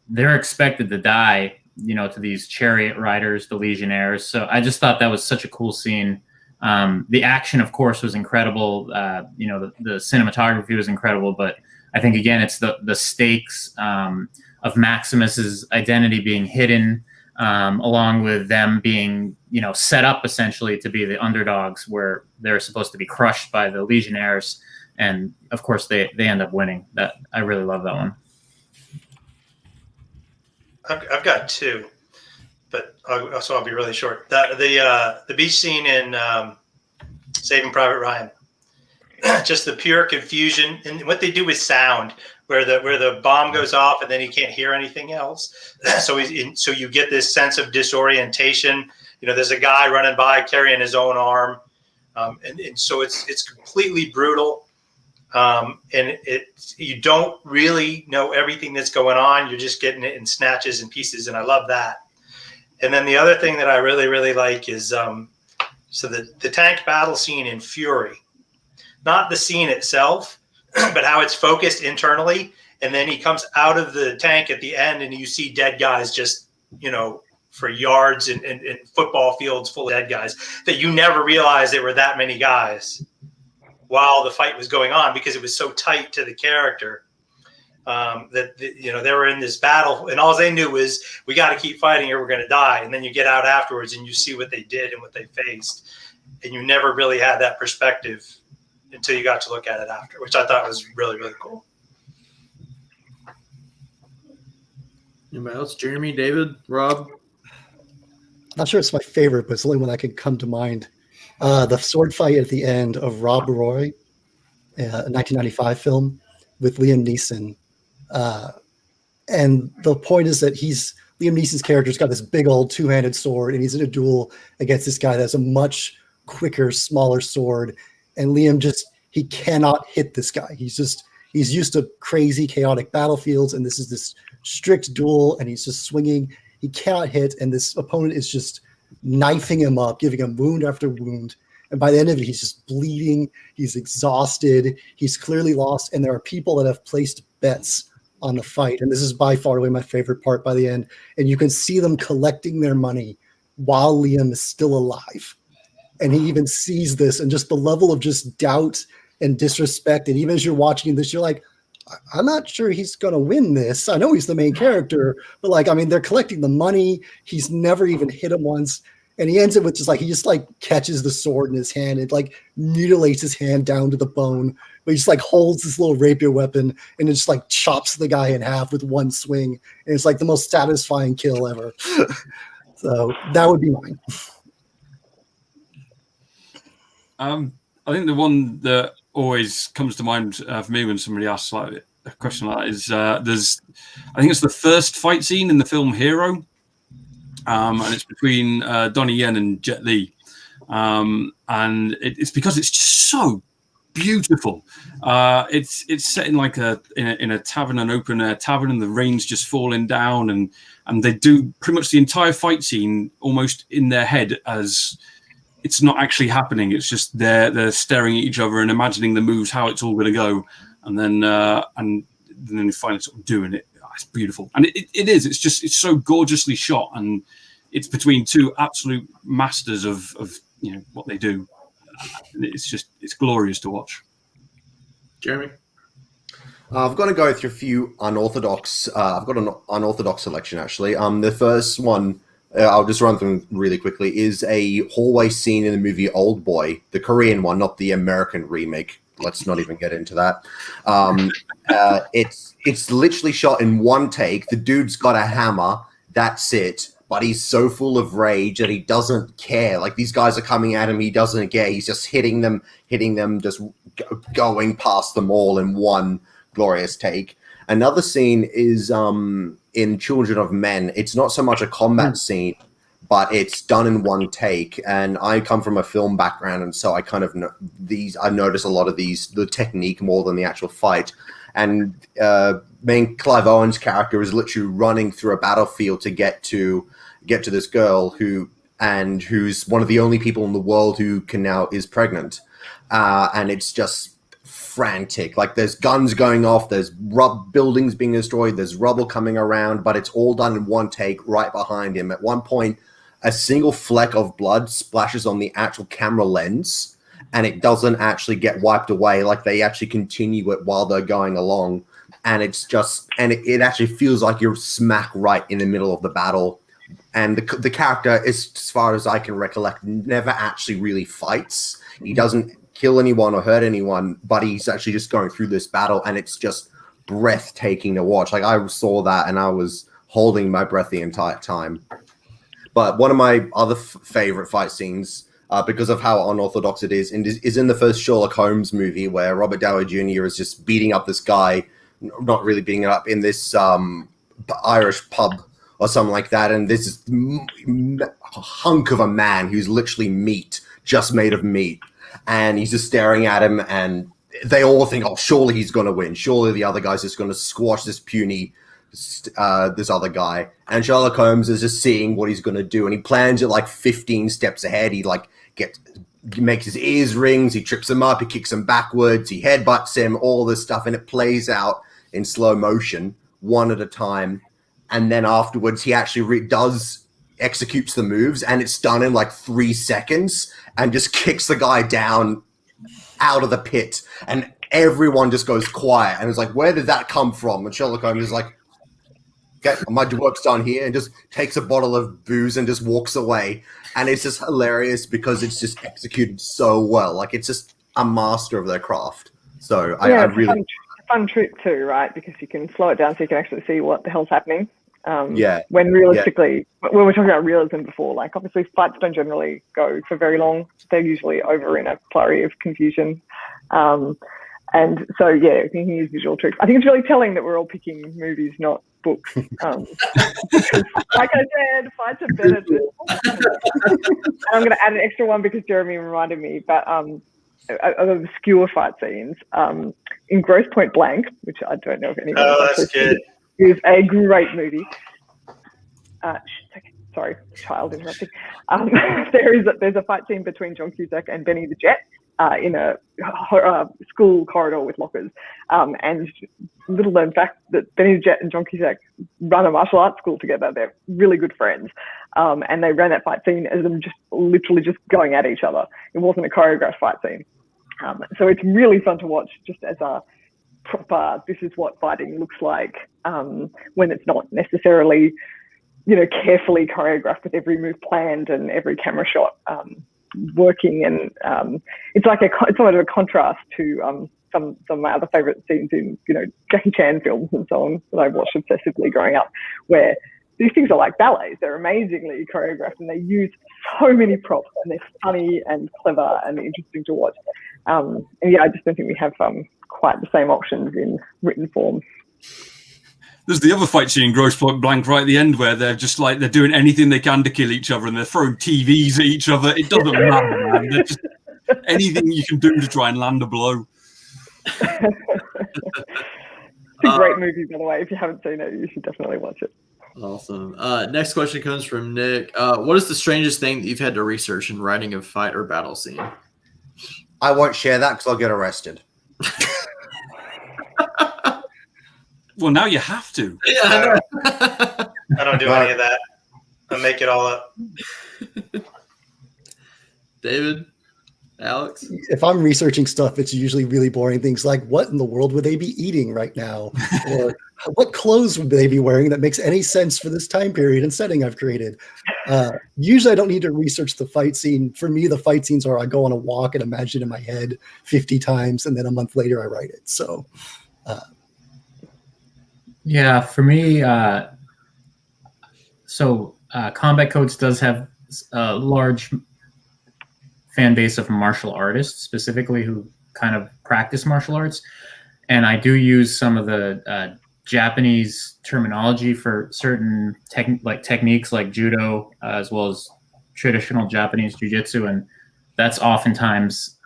They're expected to die, to these chariot riders, the legionnaires. So I just thought that was such a cool scene. The action, of course, was incredible. The cinematography was incredible, but I think again, it's the stakes of Maximus's identity being hidden, along with them being, set up essentially to be the underdogs, where they're supposed to be crushed by the legionnaires, and of course they end up winning. That I really love that one. I've got two, but I'll be really short. The beach scene in Saving Private Ryan, just the pure confusion and what they do with sound, where the bomb goes off and then he can't hear anything else. So you get this sense of disorientation. There's a guy running by carrying his own arm, and so it's completely brutal. And you don't really know everything that's going on. You're just getting it in snatches and pieces, and I love that. And then the other thing that I really, really like is so the tank battle scene in Fury, not the scene itself, but how it's focused internally. And then he comes out of the tank at the end, and you see dead guys just, for yards and football fields full of dead guys that you never realized there were that many guys while the fight was going on, because it was so tight to the character that they were in this battle, and all they knew was, we got to keep fighting or we're going to die. And then you get out afterwards and you see what they did and what they faced, and you never really had that perspective until you got to look at it after, which I thought was really, really cool. Anybody else? Jeremy, David, Rob? Not sure it's my favorite, but it's the only one that can come to mind. The sword fight at the end of Rob Roy, a 1995 film with Liam Neeson. And the point is that Liam Neeson's character's got this big old two-handed sword, and he's in a duel against this guy that has a much quicker, smaller sword. And Liam he cannot hit this guy. He's used to crazy, chaotic battlefields, and this is this strict duel, and he's just swinging. He cannot hit, and this opponent is just knifing him up, giving him wound after wound. And by the end of it, he's just bleeding. He's exhausted. He's clearly lost. And there are people that have placed bets on the fight. And this is by far away my favorite part by the end. And you can see them collecting their money while Liam is still alive. And he even sees this, and just the level of just doubt and disrespect. And even as you're watching this, you're like, I'm not sure he's going to win this. I know he's the main character, but they're collecting the money. He's never even hit him once. And he ends it with he just catches the sword in his hand and mutilates his hand down to the bone. But he just holds this little rapier weapon and it just chops the guy in half with one swing. And it's the most satisfying kill ever. So that would be mine. I think the one that always comes to mind for me when somebody asks a question like that is I think it's the first fight scene in the film Hero, and it's between Donnie Yen and Jet Li, and it's because it's just so beautiful. It's set in in a tavern, an open air tavern, and the rain's just falling down, and they do pretty much the entire fight scene almost in their head as it's not actually happening. It's just they're staring at each other and imagining the moves, how it's all going to go, and then you finally sort of doing it. Oh, it's beautiful, and it is. It's so gorgeously shot, and it's between two absolute masters of what they do. It's glorious to watch. Jeremy? I've got to go through a few unorthodox. I've got an unorthodox selection, actually. The first one, I'll just run through really quickly, is a hallway scene in the movie Old Boy, the Korean one, not the American remake. Let's not even get into that. It's literally shot in one take. The dude's got a hammer. That's it. But he's so full of rage that he doesn't care. Like, these guys are coming at him. He doesn't care. He's just hitting them, just going past them all in one glorious take. Another scene is in Children of Men. It's not so much a combat scene, but it's done in one take. And I come from a film background, and so I kind of I notice a lot of the technique more than the actual fight. And main Clive Owen's character is literally running through a battlefield to get to this girl who's one of the only people in the world who is pregnant. And it's just frantic. Like, there's guns going off, there's buildings being destroyed, there's rubble coming around, but it's all done in one take right behind him. At one point, a single fleck of blood splashes on the actual camera lens, and it doesn't actually get wiped away. Like, they actually continue it while they're going along. And it's just, and it actually feels like you're smack right in the middle of the battle. And the character, as far as I can recollect, never actually really fights. He doesn't kill anyone or hurt anyone, but he's actually just going through this battle, and it's just breathtaking to watch. Like, I saw that and I was holding my breath the entire time. But one of my other favorite fight scenes, because of how unorthodox it is in the first Sherlock Holmes movie, where Robert Downey Jr. is just beating up this guy, not really beating it up, in this Irish pub or something like that. And this is a hunk of a man who's literally meat, just made of meat. And he's just staring at him, and they all think, oh, surely he's going to win. Surely the other guy's just going to squash this puny, this other guy. And Sherlock Holmes is just seeing what he's going to do. And he plans it like 15 steps ahead. He makes his ears rings. He trips him up. He kicks him backwards. He headbutts him, all this stuff. And it plays out in slow motion, one at a time. And then afterwards, he actually executes the moves, and it's done in like 3 seconds, and just kicks the guy down out of the pit, and everyone just goes quiet, and it's like, where did that come from? And Sherlock Holmes is like, okay, my work's done here, and just takes a bottle of booze and just walks away. And it's just hilarious because it's just executed so well. Like, it's just a master of their craft. So I really fun trick too, right? Because you can slow it down so you can actually see what the hell's happening. When realistically, when we're talking about realism before, like, obviously fights don't generally go for very long. They're usually over in a flurry of confusion. And so, yeah, you can use visual tricks. I think it's really telling that we're all picking movies, not books. Because, like I said, fights are better than books. And I'm going to add an extra one because Jeremy reminded me, but of obscure fight scenes. In Grosse Pointe Blank, which I don't know if anyone that's good. Is a great movie. Sorry, child interrupting. There's a fight scene between John Cusack and Benny the Jet in a school corridor with lockers. And little known fact that Benny the Jet and John Cusack run a martial arts school together. They're really good friends. And they ran that fight scene as them just literally just going at each other. It wasn't a choreographed fight scene. So it's really fun to watch, just as a proper, this is what fighting looks like, when it's not necessarily, carefully choreographed with every move planned and every camera shot working. And it's somewhat of a contrast to some of my other favorite scenes in, Jackie Chan films and so on that I've watched obsessively growing up, where these things are like ballets. They're amazingly choreographed, and they use so many props, and they're funny and clever and interesting to watch. And yeah, I just don't think we have quite the same options in written form. There's the other fight scene in Grosse Pointe Blank right at the end, where they're just like, they're doing anything they can to kill each other, and they're throwing TVs at each other. It doesn't matter, man. They're just anything you can do to try and land a blow. It's a great movie, by the way. If you haven't seen it, you should definitely watch it. Awesome. Next question comes from Nick. What is the strangest thing that you've had to research in writing a fight or battle scene? I won't share that because I'll get arrested. Well, now you have to. Yeah, I know. I don't do any of that. I make it all up. David, Alex? If I'm researching stuff, it's usually really boring things like what in the world would they be eating right now? Or what clothes would they be wearing that makes any sense for this time period and setting I've created? Usually I don't need to research the fight scene. For me, the fight scenes are I go on a walk and imagine in my head 50 times, and then a month later I write it. So, yeah, for me, Combat Codes does have a large fan base of martial artists, specifically who kind of practice martial arts. And I do use some of the Japanese terminology for certain techniques like judo, as well as traditional Japanese jiu-jitsu. And that's oftentimes,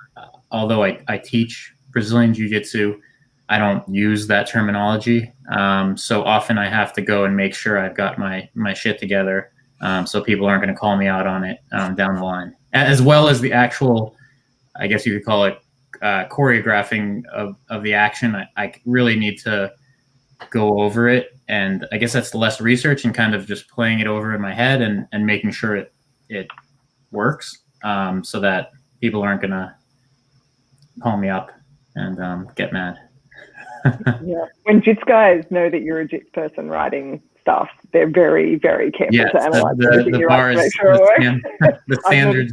although I teach Brazilian jiu-jitsu, I don't use that terminology. So often I have to go and make sure I've got my shit together, so people aren't going to call me out on it down the line. As well as the actual, I guess you could call it choreographing of the action. I really need to go over it. And I guess that's less research and kind of just playing it over in my head and making sure it works, so that people aren't going to call me up and get mad. Yeah. When JITS guys know that you're a JITS person writing stuff, they're very, very careful to analyze the bar is the standard.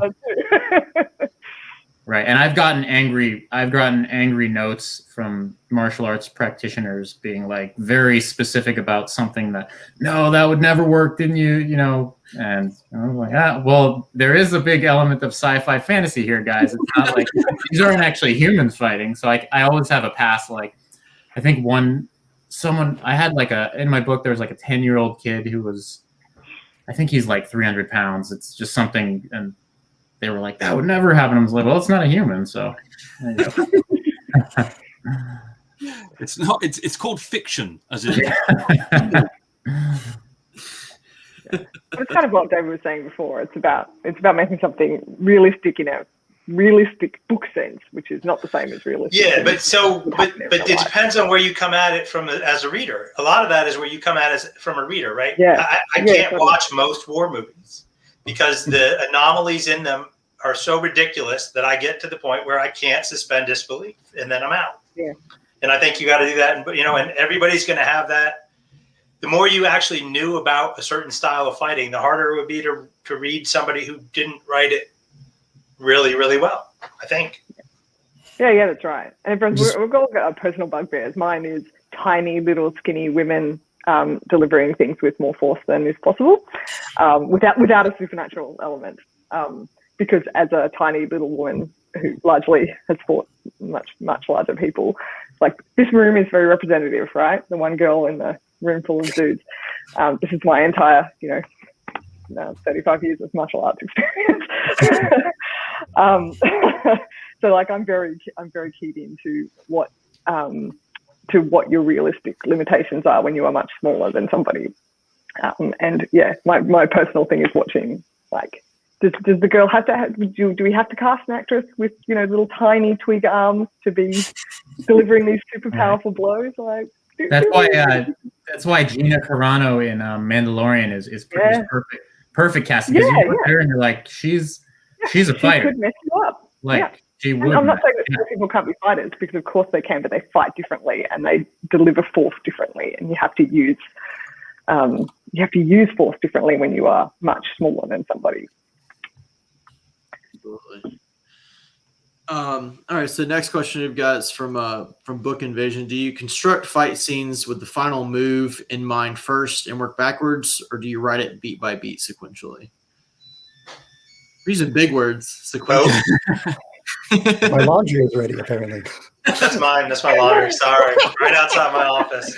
Right. And I've gotten angry notes from martial arts practitioners being like very specific about something that, no, that would never work, didn't you? You know, and I'm like, well, there is a big element of sci-fi fantasy here, guys. It's not like these aren't actually humans fighting. So I always have a pass. Like, I think I had in my book, there was like a 10-year-old kid who was, I think he's like 300 pounds. It's just something, and they were like, that would never happen. I was like, well, it's not a human, so there you go. It's not. It's called fiction, as it is. It's kind of what David was saying before. It's about making something realistic in a realistic book sense, which is not the same as realistic. Yeah, but it depends on where you come at it from as a reader. A lot of that is where you come at it from a reader, right? Yeah. I can't watch most war movies because the anomalies in them are so ridiculous that I get to the point where I can't suspend disbelief, and then I'm out. Yeah. And I think you got to do that, and everybody's going to have that. The more you actually knew about a certain style of fighting, the harder it would be to read somebody who didn't write it really, really well, I think. Yeah, that's right. And we've all got our personal bugbears. Mine is tiny, little, skinny women delivering things with more force than is possible, without a supernatural element. Because as a tiny little woman who largely has fought much, much larger people, like this room is very representative, right? The one girl in the room full of dudes. This is my entire, 35 years of martial arts experience. So like I'm very keyed into what your realistic limitations are when you are much smaller than somebody. And yeah, my personal thing is watching, like, does the girl have to do we have to cast an actress with little tiny twig arms to be delivering these super powerful blows? Like, that's why Gina Carano in Mandalorian is perfect casting, because you look at her and you're like, she's a fighter. She could mess you up. Like, she would. I'm not saying that people can't be fighters, because of course they can, but they fight differently and they deliver force differently, and you have to use force differently when you are much smaller than somebody. Absolutely. All right, so the next question we've got is from Book Invasion. Do you construct fight scenes with the final move in mind first and work backwards, or do you write it beat by beat sequentially? We're using big words. Sequentially. Oh. My laundry is ready, apparently. That's mine. That's my laundry. Sorry. Right outside my office.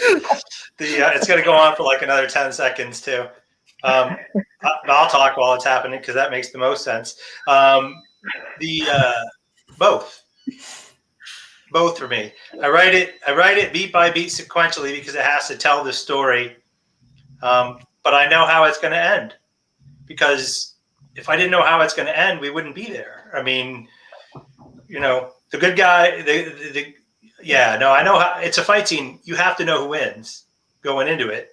It's going to go on for like another 10 seconds too. I'll talk while it's happening because that makes the most sense. Both for me. I write it beat by beat sequentially because it has to tell the story. But but I know how it's going to end, because if I didn't know how it's going to end, we wouldn't be there. I mean, the good guy, I know how it's a fight scene. You have to know who wins going into it,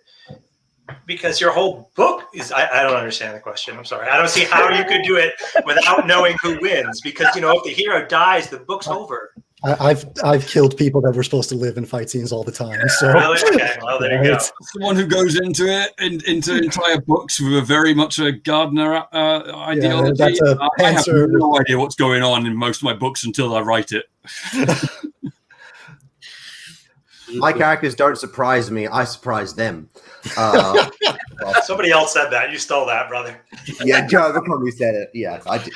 because your whole book is, I don't understand the question. I'm sorry. I don't see how you could do it without knowing who wins, because, if the hero dies, the book's over. I've killed people that were supposed to live in fight scenes all the time. So really? Okay, well, there you go. Someone who goes into it, into entire books with a very much a Gardner ideology. I have no idea what's going on in most of my books until I write it. My characters don't surprise me. I surprise them. Somebody else said that. You stole that, brother. Yeah, Joe probably said it. Yeah, I did.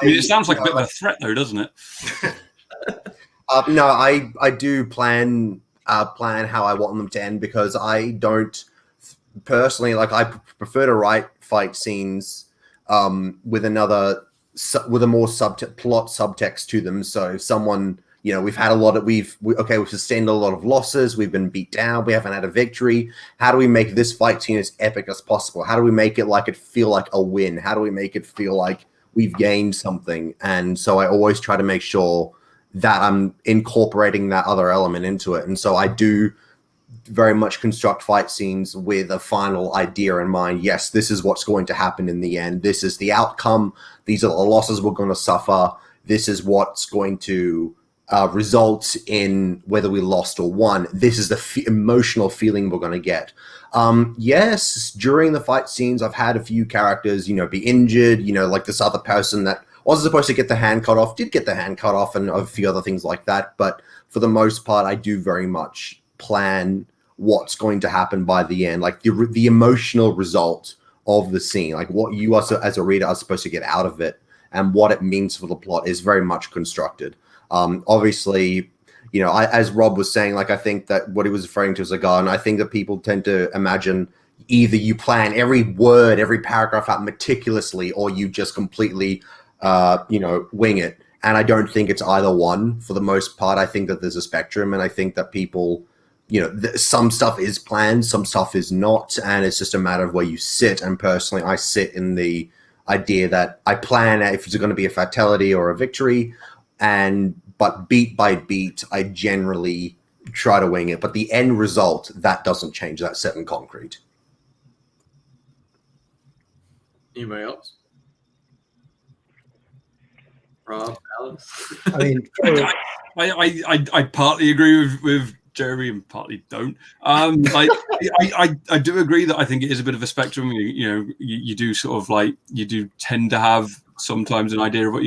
It sounds like a bit of a threat, though, doesn't it? No, I do plan how I want them to end, because I don't personally I prefer to write fight scenes with a more plot subtext to them. So someone. We've had we've sustained a lot of losses. We've been beat down. We haven't had a victory. How do we make this fight scene as epic as possible? How do we make it feel like a win? How do we make it feel like we've gained something? And so I always try to make sure that I'm incorporating that other element into it. And so I do very much construct fight scenes with a final idea in mind. Yes, this is what's going to happen in the end. This is the outcome. These are the losses we're going to suffer. This is what's going to result in whether we lost or won. This is the emotional feeling we're going to get. Yes, during the fight scenes, I've had a few characters, be injured, like this other person that wasn't supposed to get the hand cut off, did get the hand cut off, and a few other things like that. But for the most part, I do very much plan what's going to happen by the end, like the emotional result of the scene, like what you as a reader are supposed to get out of it and what it means for the plot is very much constructed. Obviously, as Rob was saying, I think that what he was referring to as a garden, I think that people tend to imagine either you plan every word, every paragraph out meticulously, or you just completely, wing it. And I don't think it's either one. For the most part, I think that there's a spectrum, and I think that people, some stuff is planned, some stuff is not, and it's just a matter of where you sit. And personally, I sit in the idea that I plan if it's going to be a fatality or a victory, but beat by beat, I generally try to wing it. But the end result, that doesn't change. That's set in concrete. Anybody else? Rob, Alex? I mean, I partly agree with Jeremy and partly don't. I do agree that I think it is a bit of a spectrum. You do sort of you do tend to have sometimes an idea of what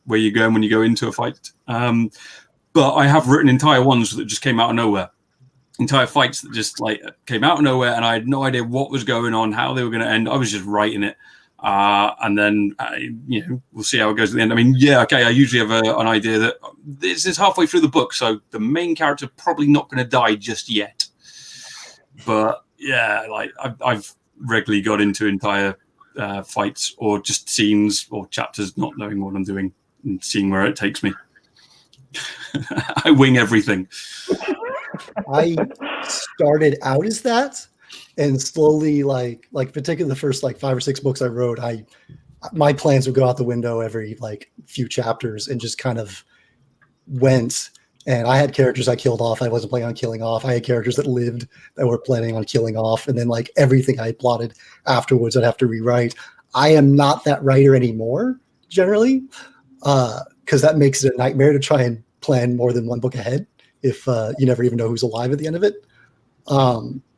where you're going when you go into a fight. But I have written entire ones that just came out of nowhere. Entire fights that just came out of nowhere, and I had no idea what was going on, how they were going to end. I was just writing it. And then, we'll see how it goes at the end. I mean, I usually have an idea that this is halfway through the book, so the main character probably not going to die just yet. But I've regularly got into entire fights or just scenes or chapters, not knowing what I'm doing and seeing where it takes me. I wing everything. I started out as that. And slowly, particularly the first 5 or 6 books I wrote, my plans would go out the window every few chapters and just kind of went. And I had characters I killed off. I wasn't planning on killing off. I had characters that lived that were planning on killing off. And then everything I plotted afterwards, I'd have to rewrite. I am not that writer anymore, generally, because that makes it a nightmare to try and plan more than one book ahead if you never even know who's alive at the end of it.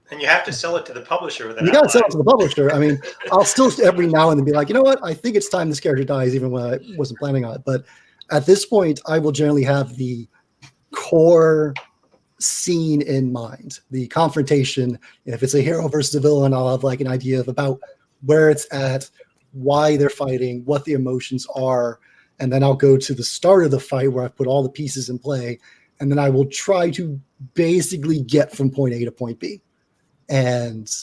And you have to sell it to the publisher. You got to sell it to the publisher. I mean, I'll still every now and then be like, you know what? I think it's time this character dies, even when I wasn't planning on it. But at this point, I will generally have the core scene in mind, the confrontation. If it's a hero versus a villain, I'll have an idea of about where it's at, why they're fighting, what the emotions are. And then I'll go to the start of the fight where I've put all the pieces in play. And then I will try to basically get from point A to point B. And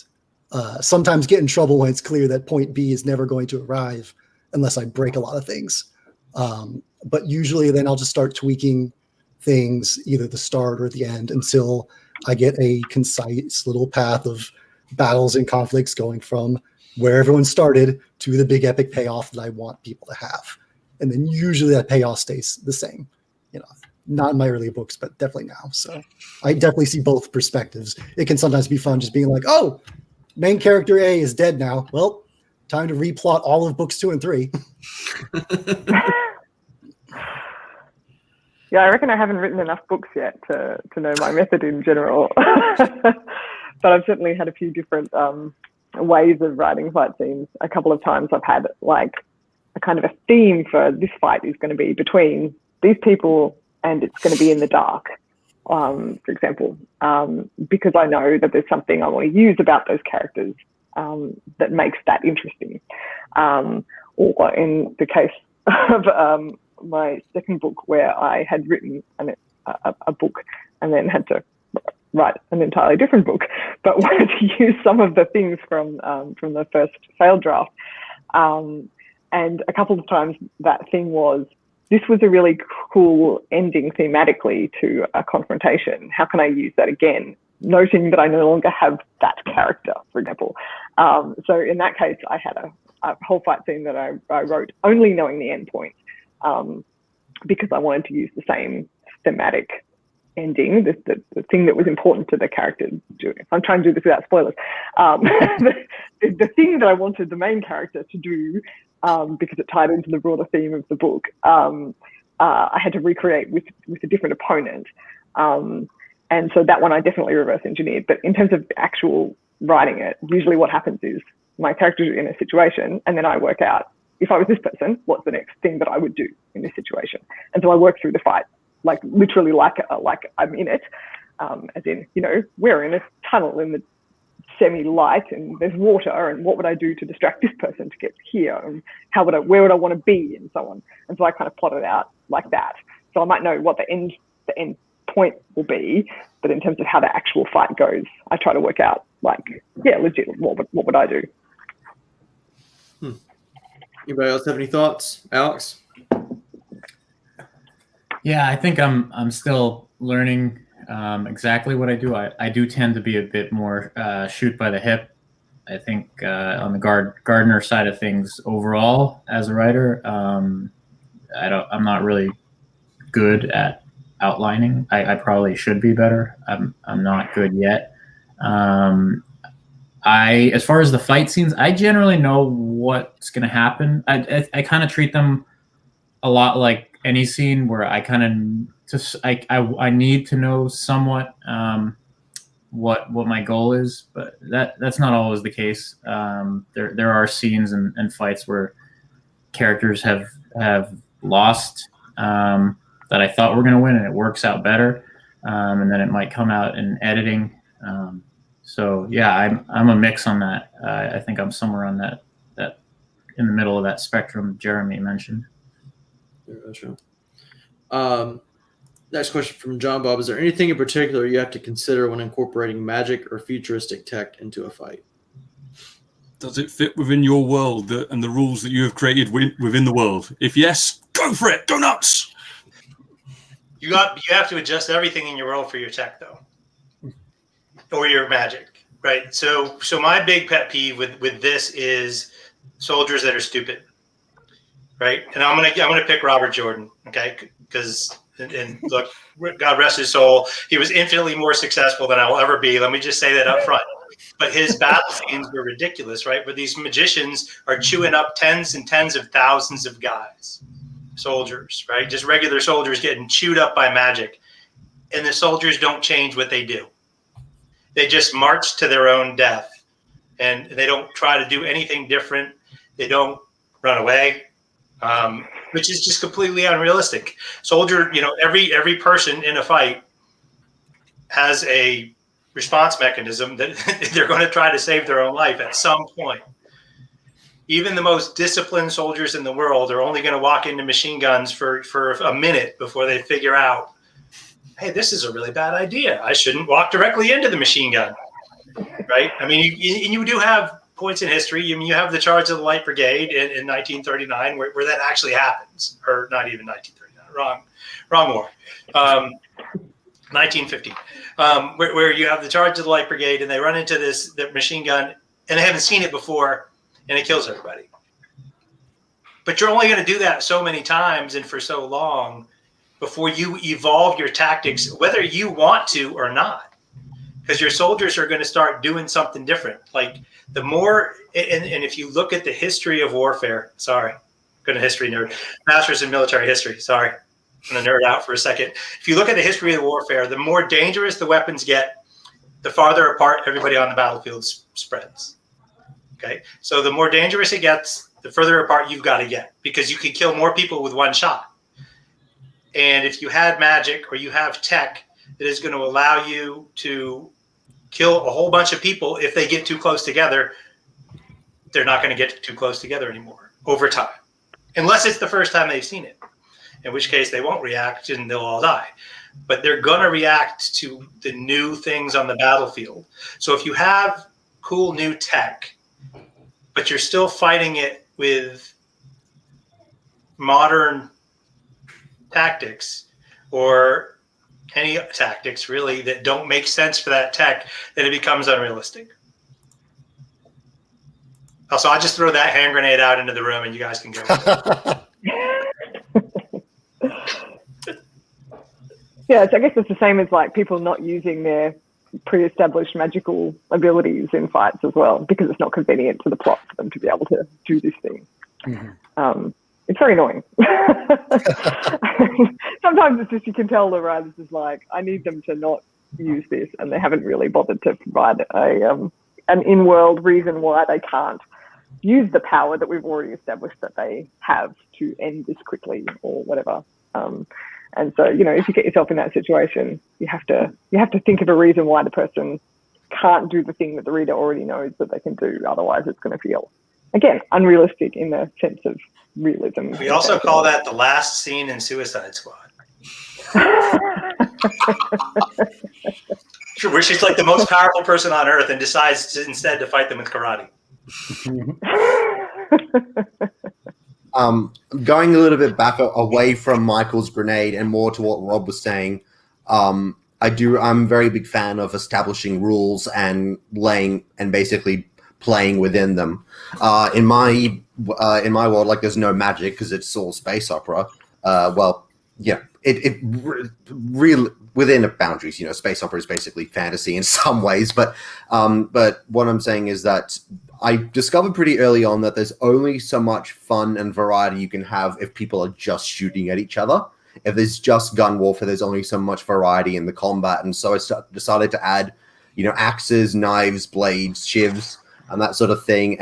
sometimes get in trouble when it's clear that point B is never going to arrive unless I break a lot of things. But usually then I'll just start tweaking things, either the start or the end, until I get a concise little path of battles and conflicts going from where everyone started to the big epic payoff that I want people to have. And then usually that payoff stays the same, not in my earlier books, but definitely now. So I definitely see both perspectives. It can sometimes be fun just being like, oh, main character A is dead now. Well, time to replot all of books 2 and 3. Yeah, I reckon I haven't written enough books yet to know my method in general. But I've certainly had a few different ways of writing fight scenes. A couple of times I've had like a kind of a theme for this fight is going to be between these people and it's going to be in the dark, for example, because I know that there's something I want to use about those characters that makes that interesting. Or in the case of my second book where I had written a book and then had to write an entirely different book, but wanted to use some of the things from the first failed draft. And a couple of times that thing was, this was a really cool ending thematically to a confrontation. How can I use that again? Noting that I no longer have that character, for example. So in that case, I had a whole fight scene that I wrote only knowing the end point, because I wanted to use the same thematic ending, the thing that was important to the character doing. I'm trying to do this without spoilers. The thing that I wanted the main character to do, because it tied into the broader theme of the book, I had to recreate with a different opponent. And so that one I definitely reverse engineered. But in terms of actual writing it, usually what happens is my characters are in a situation and then I work out, if I was this person, what's the next thing that I would do in this situation? And so I work through the fight, like literally like I'm in it, as in, we're in a tunnel in the semi-light and there's water, and what would I do to distract this person to get here, and where would I want to be, and so on. And so I kind of plot it out like that. So I might know what the end point will be, but in terms of how the actual fight goes, I try to work out legit, what would I do? Anybody else have any thoughts? Alex? Yeah, I think I'm still learning exactly what I do. I do tend to be a bit more shoot by the hip. I think on the Gardner side of things overall as a writer, I'm not really good at outlining. I probably should be better. I'm not good yet. As far as the fight scenes, I generally know what's going to happen. I kind of treat them a lot like any scene where I kind of I need to know somewhat what my goal is, but that's not always the case. There are scenes and fights where characters have lost that I thought were going to win, and it works out better, and then it might come out in editing. So yeah, I'm a mix on that. I think I'm somewhere on that in the middle of that spectrum Jeremy mentioned. Gotcha. Next question from John Bob. Is there anything in particular you have to consider when incorporating magic or futuristic tech into a fight? Does it fit within your world and the rules that you have created within the world? If yes, go for it. Go nuts. You have to adjust everything in your world for your tech, though, or your magic, right? So my big pet peeve with this is soldiers that are stupid, right? And I'm gonna pick Robert Jordan, okay? Because and look, God rest his soul, he was infinitely more successful than I will ever be. Let me just say that up front. But his battle scenes were ridiculous, right? Where these magicians are chewing up tens and tens of thousands of guys, soldiers, right? Just regular soldiers getting chewed up by magic. And the soldiers don't change what they do. They just march to their own death. And they don't try to do anything different. They don't run away, which is just completely unrealistic. Soldier, every person in a fight has a response mechanism that they're going to try to save their own life at some point. Even the most disciplined soldiers in the world are only going to walk into machine guns for a minute before they figure out, hey, this is a really bad idea. I shouldn't walk directly into the machine gun, right? I mean, you do have points in history. I mean, you have the Charge of the Light Brigade in 1939 where that actually happens, or not even 1939, wrong war. 1950, where you have the charge of the light brigade and they run into the machine gun and they haven't seen it before and it kills everybody. But you're only going to do that so many times and for so long before you evolve your tactics, whether you want to or not, because your soldiers are going to start doing something different. Like the more, and if you look at the history of warfare, sorry, good history nerd, master's in military history, sorry. I'm going to nerd out for a second. If you look at the history of warfare, the more dangerous the weapons get, the farther apart everybody on the battlefield spreads. Okay, so the more dangerous it gets, the further apart you've got to get, because you can kill more people with one shot. And if you had magic or you have tech that is going to allow you to kill a whole bunch of people, if they get too close together, they're not going to get too close together anymore over time, unless it's the first time they've seen it, in which case they won't react and they'll all die. But they're going to react to the new things on the battlefield. So if you have cool new tech, but you're still fighting it with modern tactics or any tactics really that don't make sense for that tech, then it becomes unrealistic. Also, I'll just throw that hand grenade out into the room and you guys can go. Yeah, so I guess it's the same as like people not using their pre-established magical abilities in fights as well, because it's not convenient to the plot for them to be able to do this thing. Mm-hmm. It's very annoying. Sometimes it's just, you can tell the writers is like, I need them to not use this, and they haven't really bothered to provide an in-world reason why they can't use the power that we've already established that they have to end this quickly or whatever. And so, you know, if you get yourself in that situation, you have to think of a reason why the person can't do the thing that the reader already knows that they can do. Otherwise, it's going to feel, again, unrealistic in the sense of realism. We also call that the last scene in Suicide Squad. Where she's like the most powerful person on Earth and decides to instead to fight them with karate. Going a little bit back away from Michael's grenade and more to what Rob was saying, I'm a very big fan of establishing rules and basically playing within them. In my world, like, there's no magic because it's all space opera. It really within the boundaries. You know, space opera is basically fantasy in some ways, but what I'm saying is that I discovered pretty early on that there's only so much fun and variety you can have if people are just shooting at each other. If there's just gun warfare, there's only so much variety in the combat. And so I decided to add, you know, axes, knives, blades, shivs, and that sort of thing.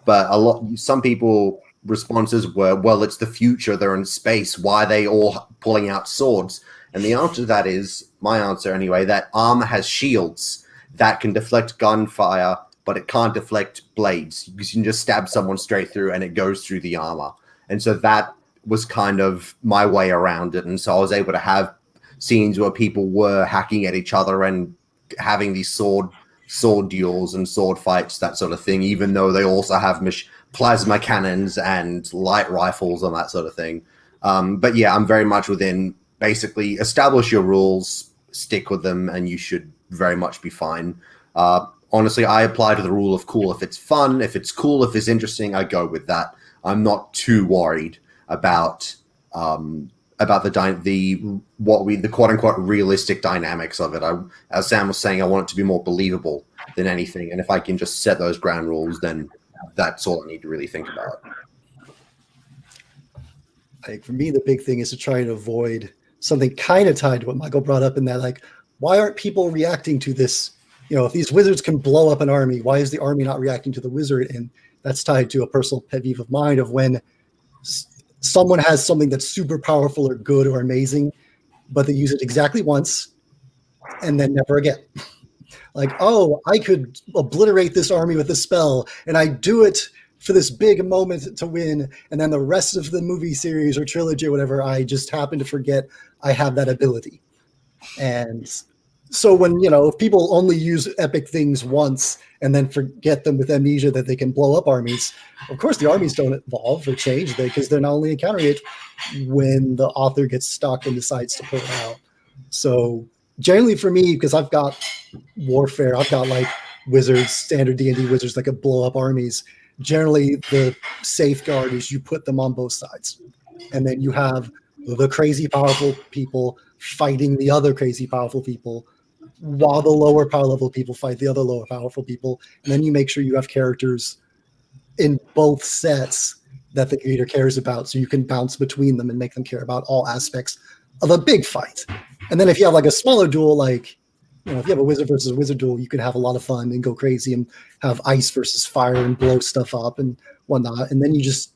But some people responses were, well, it's the future. They're in space. Why are they all pulling out swords? And the answer to that is, my answer anyway, that armor has shields that can deflect gunfire, but it can't deflect blades. You can just stab someone straight through and it goes through the armor. And so that was kind of my way around it. And so I was able to have scenes where people were hacking at each other and having these sword duels and sword fights, that sort of thing, even though they also have plasma cannons and light rifles and that sort of thing. But yeah, I'm very much within basically establish your rules, stick with them, and you should very much be fine. Honestly, I apply to the rule of cool if it's fun, if it's cool, if it's interesting, I go with that. I'm not too worried about the quote unquote realistic dynamics of it. As Sam was saying, I want it to be more believable than anything. And if I can just set those ground rules, then that's all I need to really think about. Like, for me, the big thing is to try and avoid something kind of tied to what Michael brought up in that, like, why aren't people reacting to this? You know, if these wizards can blow up an army, why is the army not reacting to the wizard? And that's tied to a personal pet peeve of mine of when someone has something that's super powerful or good or amazing, but they use it exactly once and then never again. Like, oh, I could obliterate this army with a spell, and I do it for this big moment to win, and then the rest of the movie series or trilogy or whatever, I just happen to forget I have that ability. And so when, you know, if people only use epic things once and then forget them with amnesia that they can blow up armies, of course the armies don't evolve or change because they're not only encountering it when the author gets stuck and decides to pull it out. So generally for me, because I've got warfare, I've got like wizards, standard D&D wizards that could blow up armies. Generally, the safeguard is you put them on both sides. And then you have the crazy powerful people fighting the other crazy powerful people while the lower power level people fight the other lower powerful people. And then you make sure you have characters in both sets that the creator cares about, so you can bounce between them and make them care about all aspects of a big fight. And then if you have like a smaller duel, like, you know, if you have a wizard versus wizard duel, you can have a lot of fun and go crazy and have ice versus fire and blow stuff up and whatnot. And then you just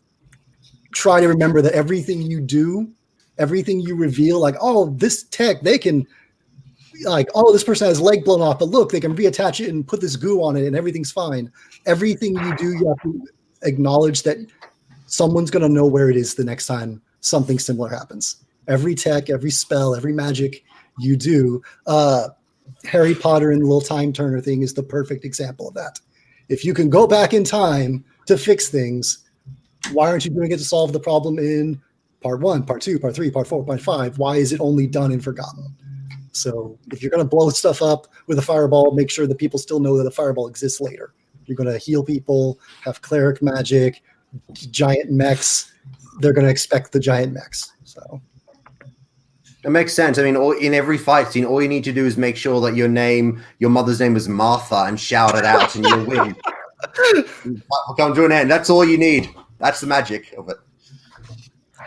try to remember that everything you do, everything you reveal, like, oh, this tech, they can, like, oh, this person has leg blown off, but look, they can reattach it and put this goo on it and everything's fine. Everything you do, you have to acknowledge that someone's going to know where it is the next time something similar happens. Every tech, every spell, every magic you do. Harry Potter and the little time turner thing is the perfect example of that. If you can go back in time to fix things, why aren't you doing it to solve the problem in part 1, part 2, part 3, part 4, part 5? Why is it only done and forgotten? So if you're going to blow stuff up with a fireball, make sure that people still know that a fireball exists later. You're going to heal people, have cleric magic, giant mechs. They're going to expect the giant mechs. So it makes sense. I mean, in every fight scene, all you need to do is make sure that your mother's name is Martha, and shout it out, and you'll win. We'll come to an end. That's all you need. That's the magic of it.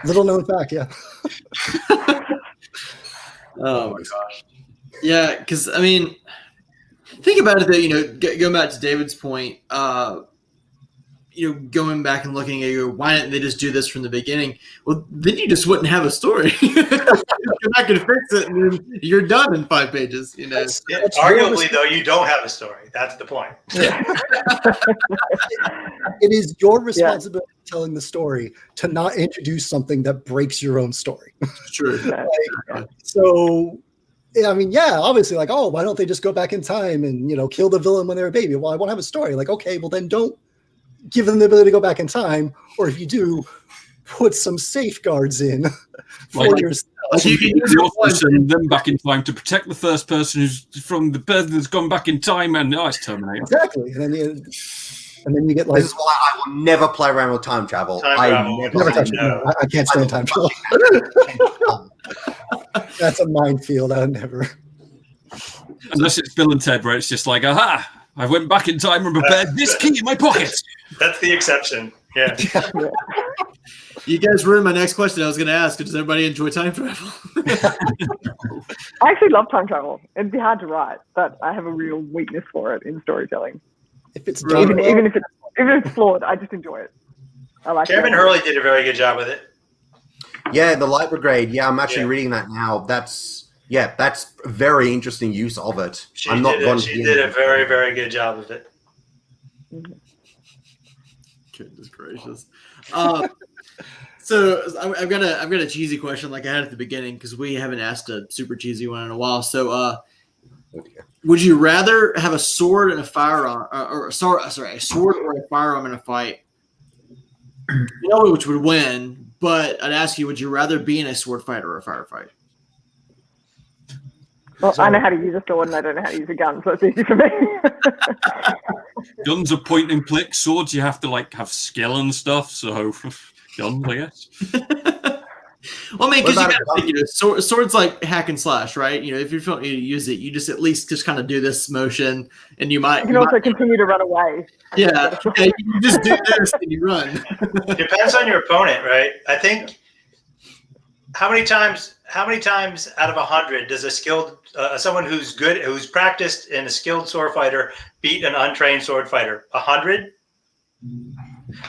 Little known fact, yeah. Oh my gosh. Yeah, because I mean, think about it though, you know, going back to David's point, you know, going back and looking at why didn't they just do this from the beginning? Well, then you just wouldn't have a story. You're not going to fix it, and then you're done in 5 pages. You know, arguably though, you don't have a story. That's the point. Yeah. It is your responsibility telling the story to not introduce something that breaks your own story. True. So, I mean, yeah, obviously, like, oh, why don't they just go back in time and, you know, kill the villain when they're a baby? Well, I won't have a story. Like, okay, well then don't give them the ability to go back in time, or if you do, put some safeguards in for yourself. You can use send them back in time to protect the first person who's from the person that's gone back in time, and it's Terminator. Exactly, and then you get like. This is why I will never play around with time travel. Never touch it. I can't stand time travel. That's a minefield. I would never. Unless it's Bill and Ted, where it's just like, aha! I went back in time and prepared this key in my pocket. That's the exception. Yeah. You guys ruined my next question I was going to ask. Does everybody enjoy time travel? I actually love time travel. It'd be hard to write, but I have a real weakness for it in storytelling. If it's even if it's flawed, I just enjoy it. I like Chairman Hurley did a very good job with it. Yeah, the Light Brigade. Yeah, I'm actually reading that now. That's a very interesting use of it. She did a very, very good job of it. Goodness gracious. So I've got a cheesy question like I had at the beginning, because we haven't asked a super cheesy one in a while. So would you rather have a sword and a firearm, a sword or a firearm in a fight? You know which would win, but I'd ask you, would you rather be in a sword fight or a firefight? Well, I know how to use a sword and I don't know how to use a gun, so it's easy for me. Guns are point and click. Swords, you have to like have skill and stuff. So, guns, I guess. Well, I mean, because you got to think, you know, swords like hack and slash, right? You know, if you don't need to use it, you just at least just kind of do this motion, and you can also continue to run away. Yeah, you just do this and you run. Depends on your opponent, right? I think how many times out of 100 does a skilled someone who's practiced and a skilled sword fighter beat an untrained sword fighter? 100?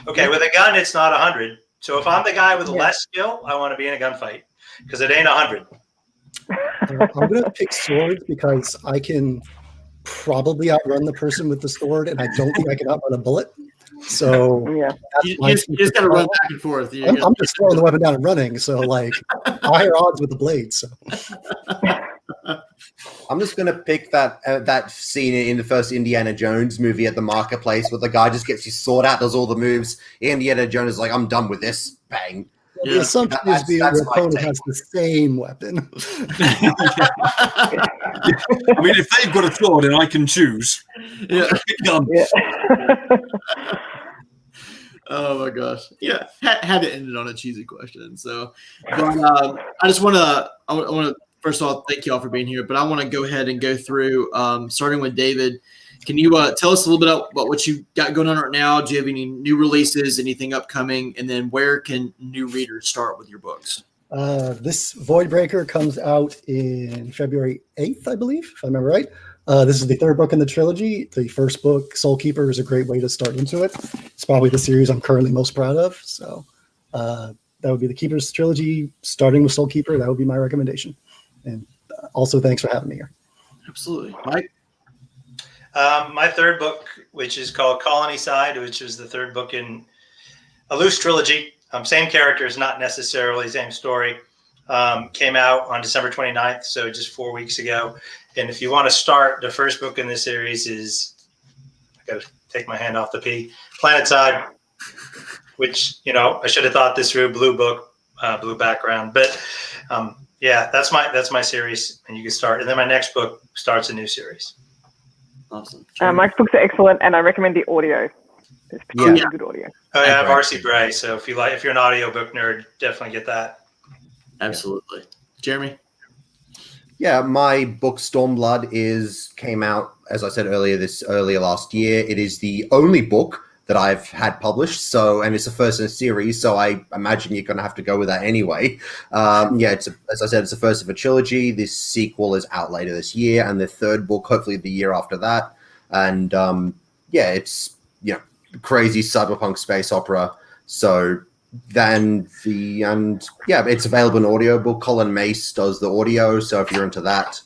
Okay, with a gun, it's not 100. So if I'm the guy with less skill, I want to be in a gunfight because it ain't 100. I'm going to pick swords because I can probably outrun the person with the sword, and I don't think I can outrun a bullet. So you just got to run back and forth. I'm just throwing the weapon down and running. So like higher odds with the blade. So I'm just gonna pick that scene in the first Indiana Jones movie at the marketplace where the guy just gets his sword out, does all the moves. Indiana Jones is like, I'm done with this. Bang. The assumption is the opponent has the same weapon. I mean, if they've got a sword and I can choose, Yeah. gun. Yeah. Oh my gosh. Yeah. Had to end it on a cheesy question. So, but I just want to, first of all, thank you all for being here, but I want to go ahead and go through, starting with David. Can you tell us a little bit about what you got going on right now? Do you have any new releases, anything upcoming? And then where can new readers start with your books? This Voidbreaker comes out in February 8th, I believe, if I remember right. This is the third book in the trilogy. The first book, Soulkeeper, is a great way to start into it. It's probably the series I'm currently most proud of. So that would be the Keepers trilogy, starting with Soulkeeper. That would be my recommendation. And also, thanks for having me here. Absolutely. Mike? My third book, which is called Colony Side, which is the third book in a loose trilogy. Same characters, not necessarily same story. Came out on December 29th, so just 4 weeks ago. And if you want to start, the first book in this series is, I got to take my hand off the P, Planet Side, which, I should have thought this through. Blue book, blue background. But yeah, that's my series, and you can start. And then my next book starts a new series. Awesome. Mike's books are excellent, and I recommend the audio. It's particularly good audio. Oh, yeah, I have R.C. Bray, so if you're an audiobook nerd, definitely get that. Absolutely. Jeremy? Yeah, my book Stormblood came out, as I said earlier last year. It is the only book that I've had published, and it's the first in a series, so I imagine you're going to have to go with that anyway. As I said, it's the first of a trilogy. This sequel is out later this year, and the third book hopefully the year after that. And it's crazy cyberpunk space opera. So it's available in audiobook. Colin Mace does the audio, so if you're into that,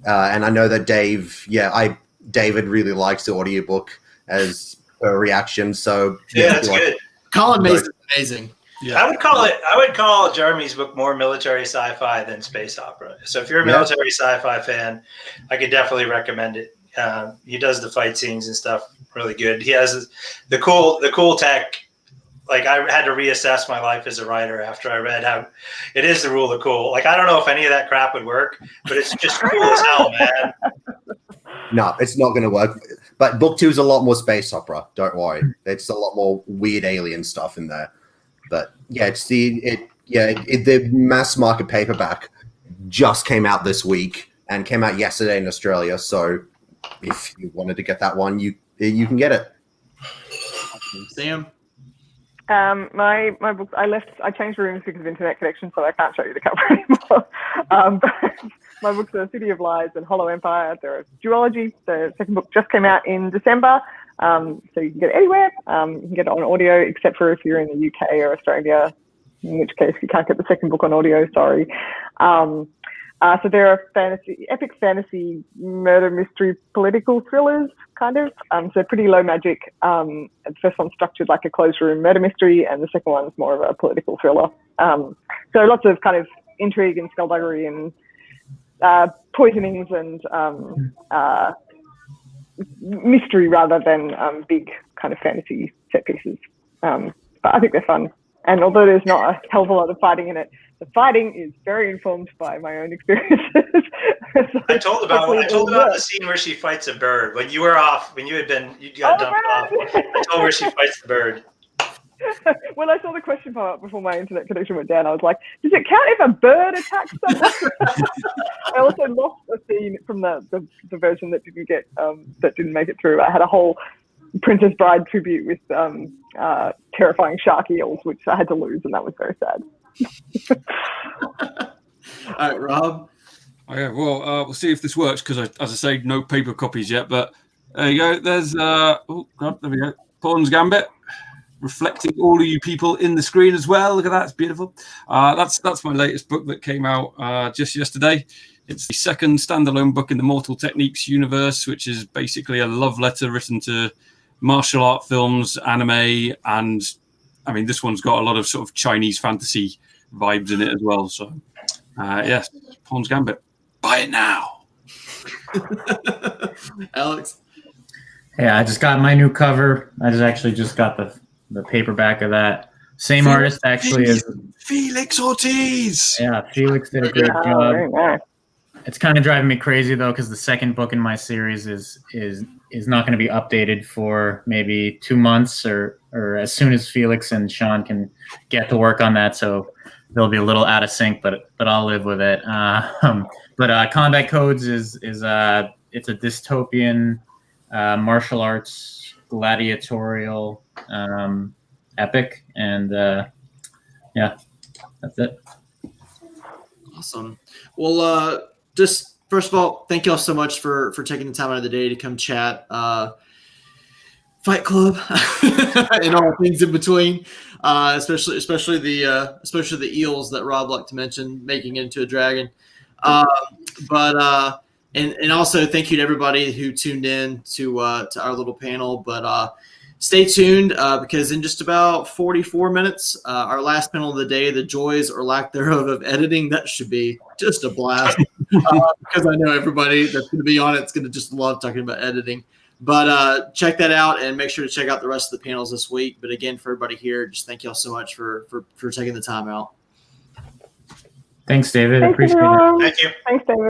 and I know that David really likes the audiobook as a reaction. So yeah, that's good. Colin Mace is amazing. Yeah. I would call Jeremy's book more military sci-fi than space opera. So if you're a military sci-fi fan, I could definitely recommend it. He does the fight scenes and stuff really good. He has the cool tech. Like, I had to reassess my life as a writer after I read how it is the rule of cool. Like, I don't know if any of that crap would work, but it's just cool as hell, man. No, it's not going to work. But book 2 is a lot more space opera. Don't worry. It's a lot more weird alien stuff in there. But yeah, the mass market paperback just came out this week and came out yesterday in Australia. So if you wanted to get that one, you can get it. Sam? My book, I changed rooms because of internet connection, so I can't show you the cover anymore. But my books are City of Lies and Hollow Empire. They're a duology. The second book just came out in December, so you can get it anywhere. You can get it on audio, except for if you're in the UK or Australia, in which case you can't get the second book on audio, sorry. So there are epic fantasy murder mystery political thrillers, kind of. So pretty low magic. The first one's structured like a closed room murder mystery, and the second one's more of a political thriller. So lots of kind of intrigue and skullduggery and poisonings and mystery rather than big kind of fantasy set pieces. But I think they're fun. And although there's not a hell of a lot of fighting in it, the fighting is very informed by my own experiences. So I told about the scene where she fights a bird. When you were off, when you got dumped off. I told her she fights the bird. When I saw the question pop up before my internet connection went down, I was like, does it count if a bird attacks someone? I also lost a scene from the version that didn't make it through. I had a whole Princess Bride tribute with terrifying shark eels, which I had to lose, and that was very sad. All right, Rob. Okay, well, we'll see if this works because, as I say, no paper copies yet. But there you go. There's there we go. Pawn's Gambit, reflecting all of you people in the screen as well. Look at that; it's beautiful. That's my latest book that came out just yesterday. It's the second standalone book in the Mortal Techniques universe, which is basically a love letter written to martial art films, anime, and I mean, this one's got a lot of sort of Chinese fantasy vibes in it as well. So, yes, Pawn's Gambit. Buy it now. Alex? Yeah, I just got my new cover. I just got the paperback of that. Same artist actually as Felix Ortiz. yeah. Felix did a great Oh, job. very nice. It's kind of driving me crazy though, because the second book in my series is not going to be updated for maybe 2 months or as soon as Felix and Sean can get to work on that. So they'll be a little out of sync, but I'll live with it. But Combat Codes is it's a dystopian martial arts gladiatorial epic, and yeah, that's it. Awesome. Well, just first of all, thank y'all so much for taking the time out of the day to come chat Fight Club and all things in between. Especially the eels that Rob liked to mention, making it into a dragon. But also thank you to everybody who tuned in to our little panel. But stay tuned because in just about 44 minutes, our last panel of the day, the joys or lack thereof of editing, that should be just a blast. Because I know everybody that's going to be on it's going to just love talking about editing. But check that out and make sure to check out the rest of the panels this week. But again, for everybody here, just thank y'all so much for taking the time out. Thanks, David. Thanks, Appreciate it. everyone. Thank you. Thanks, David.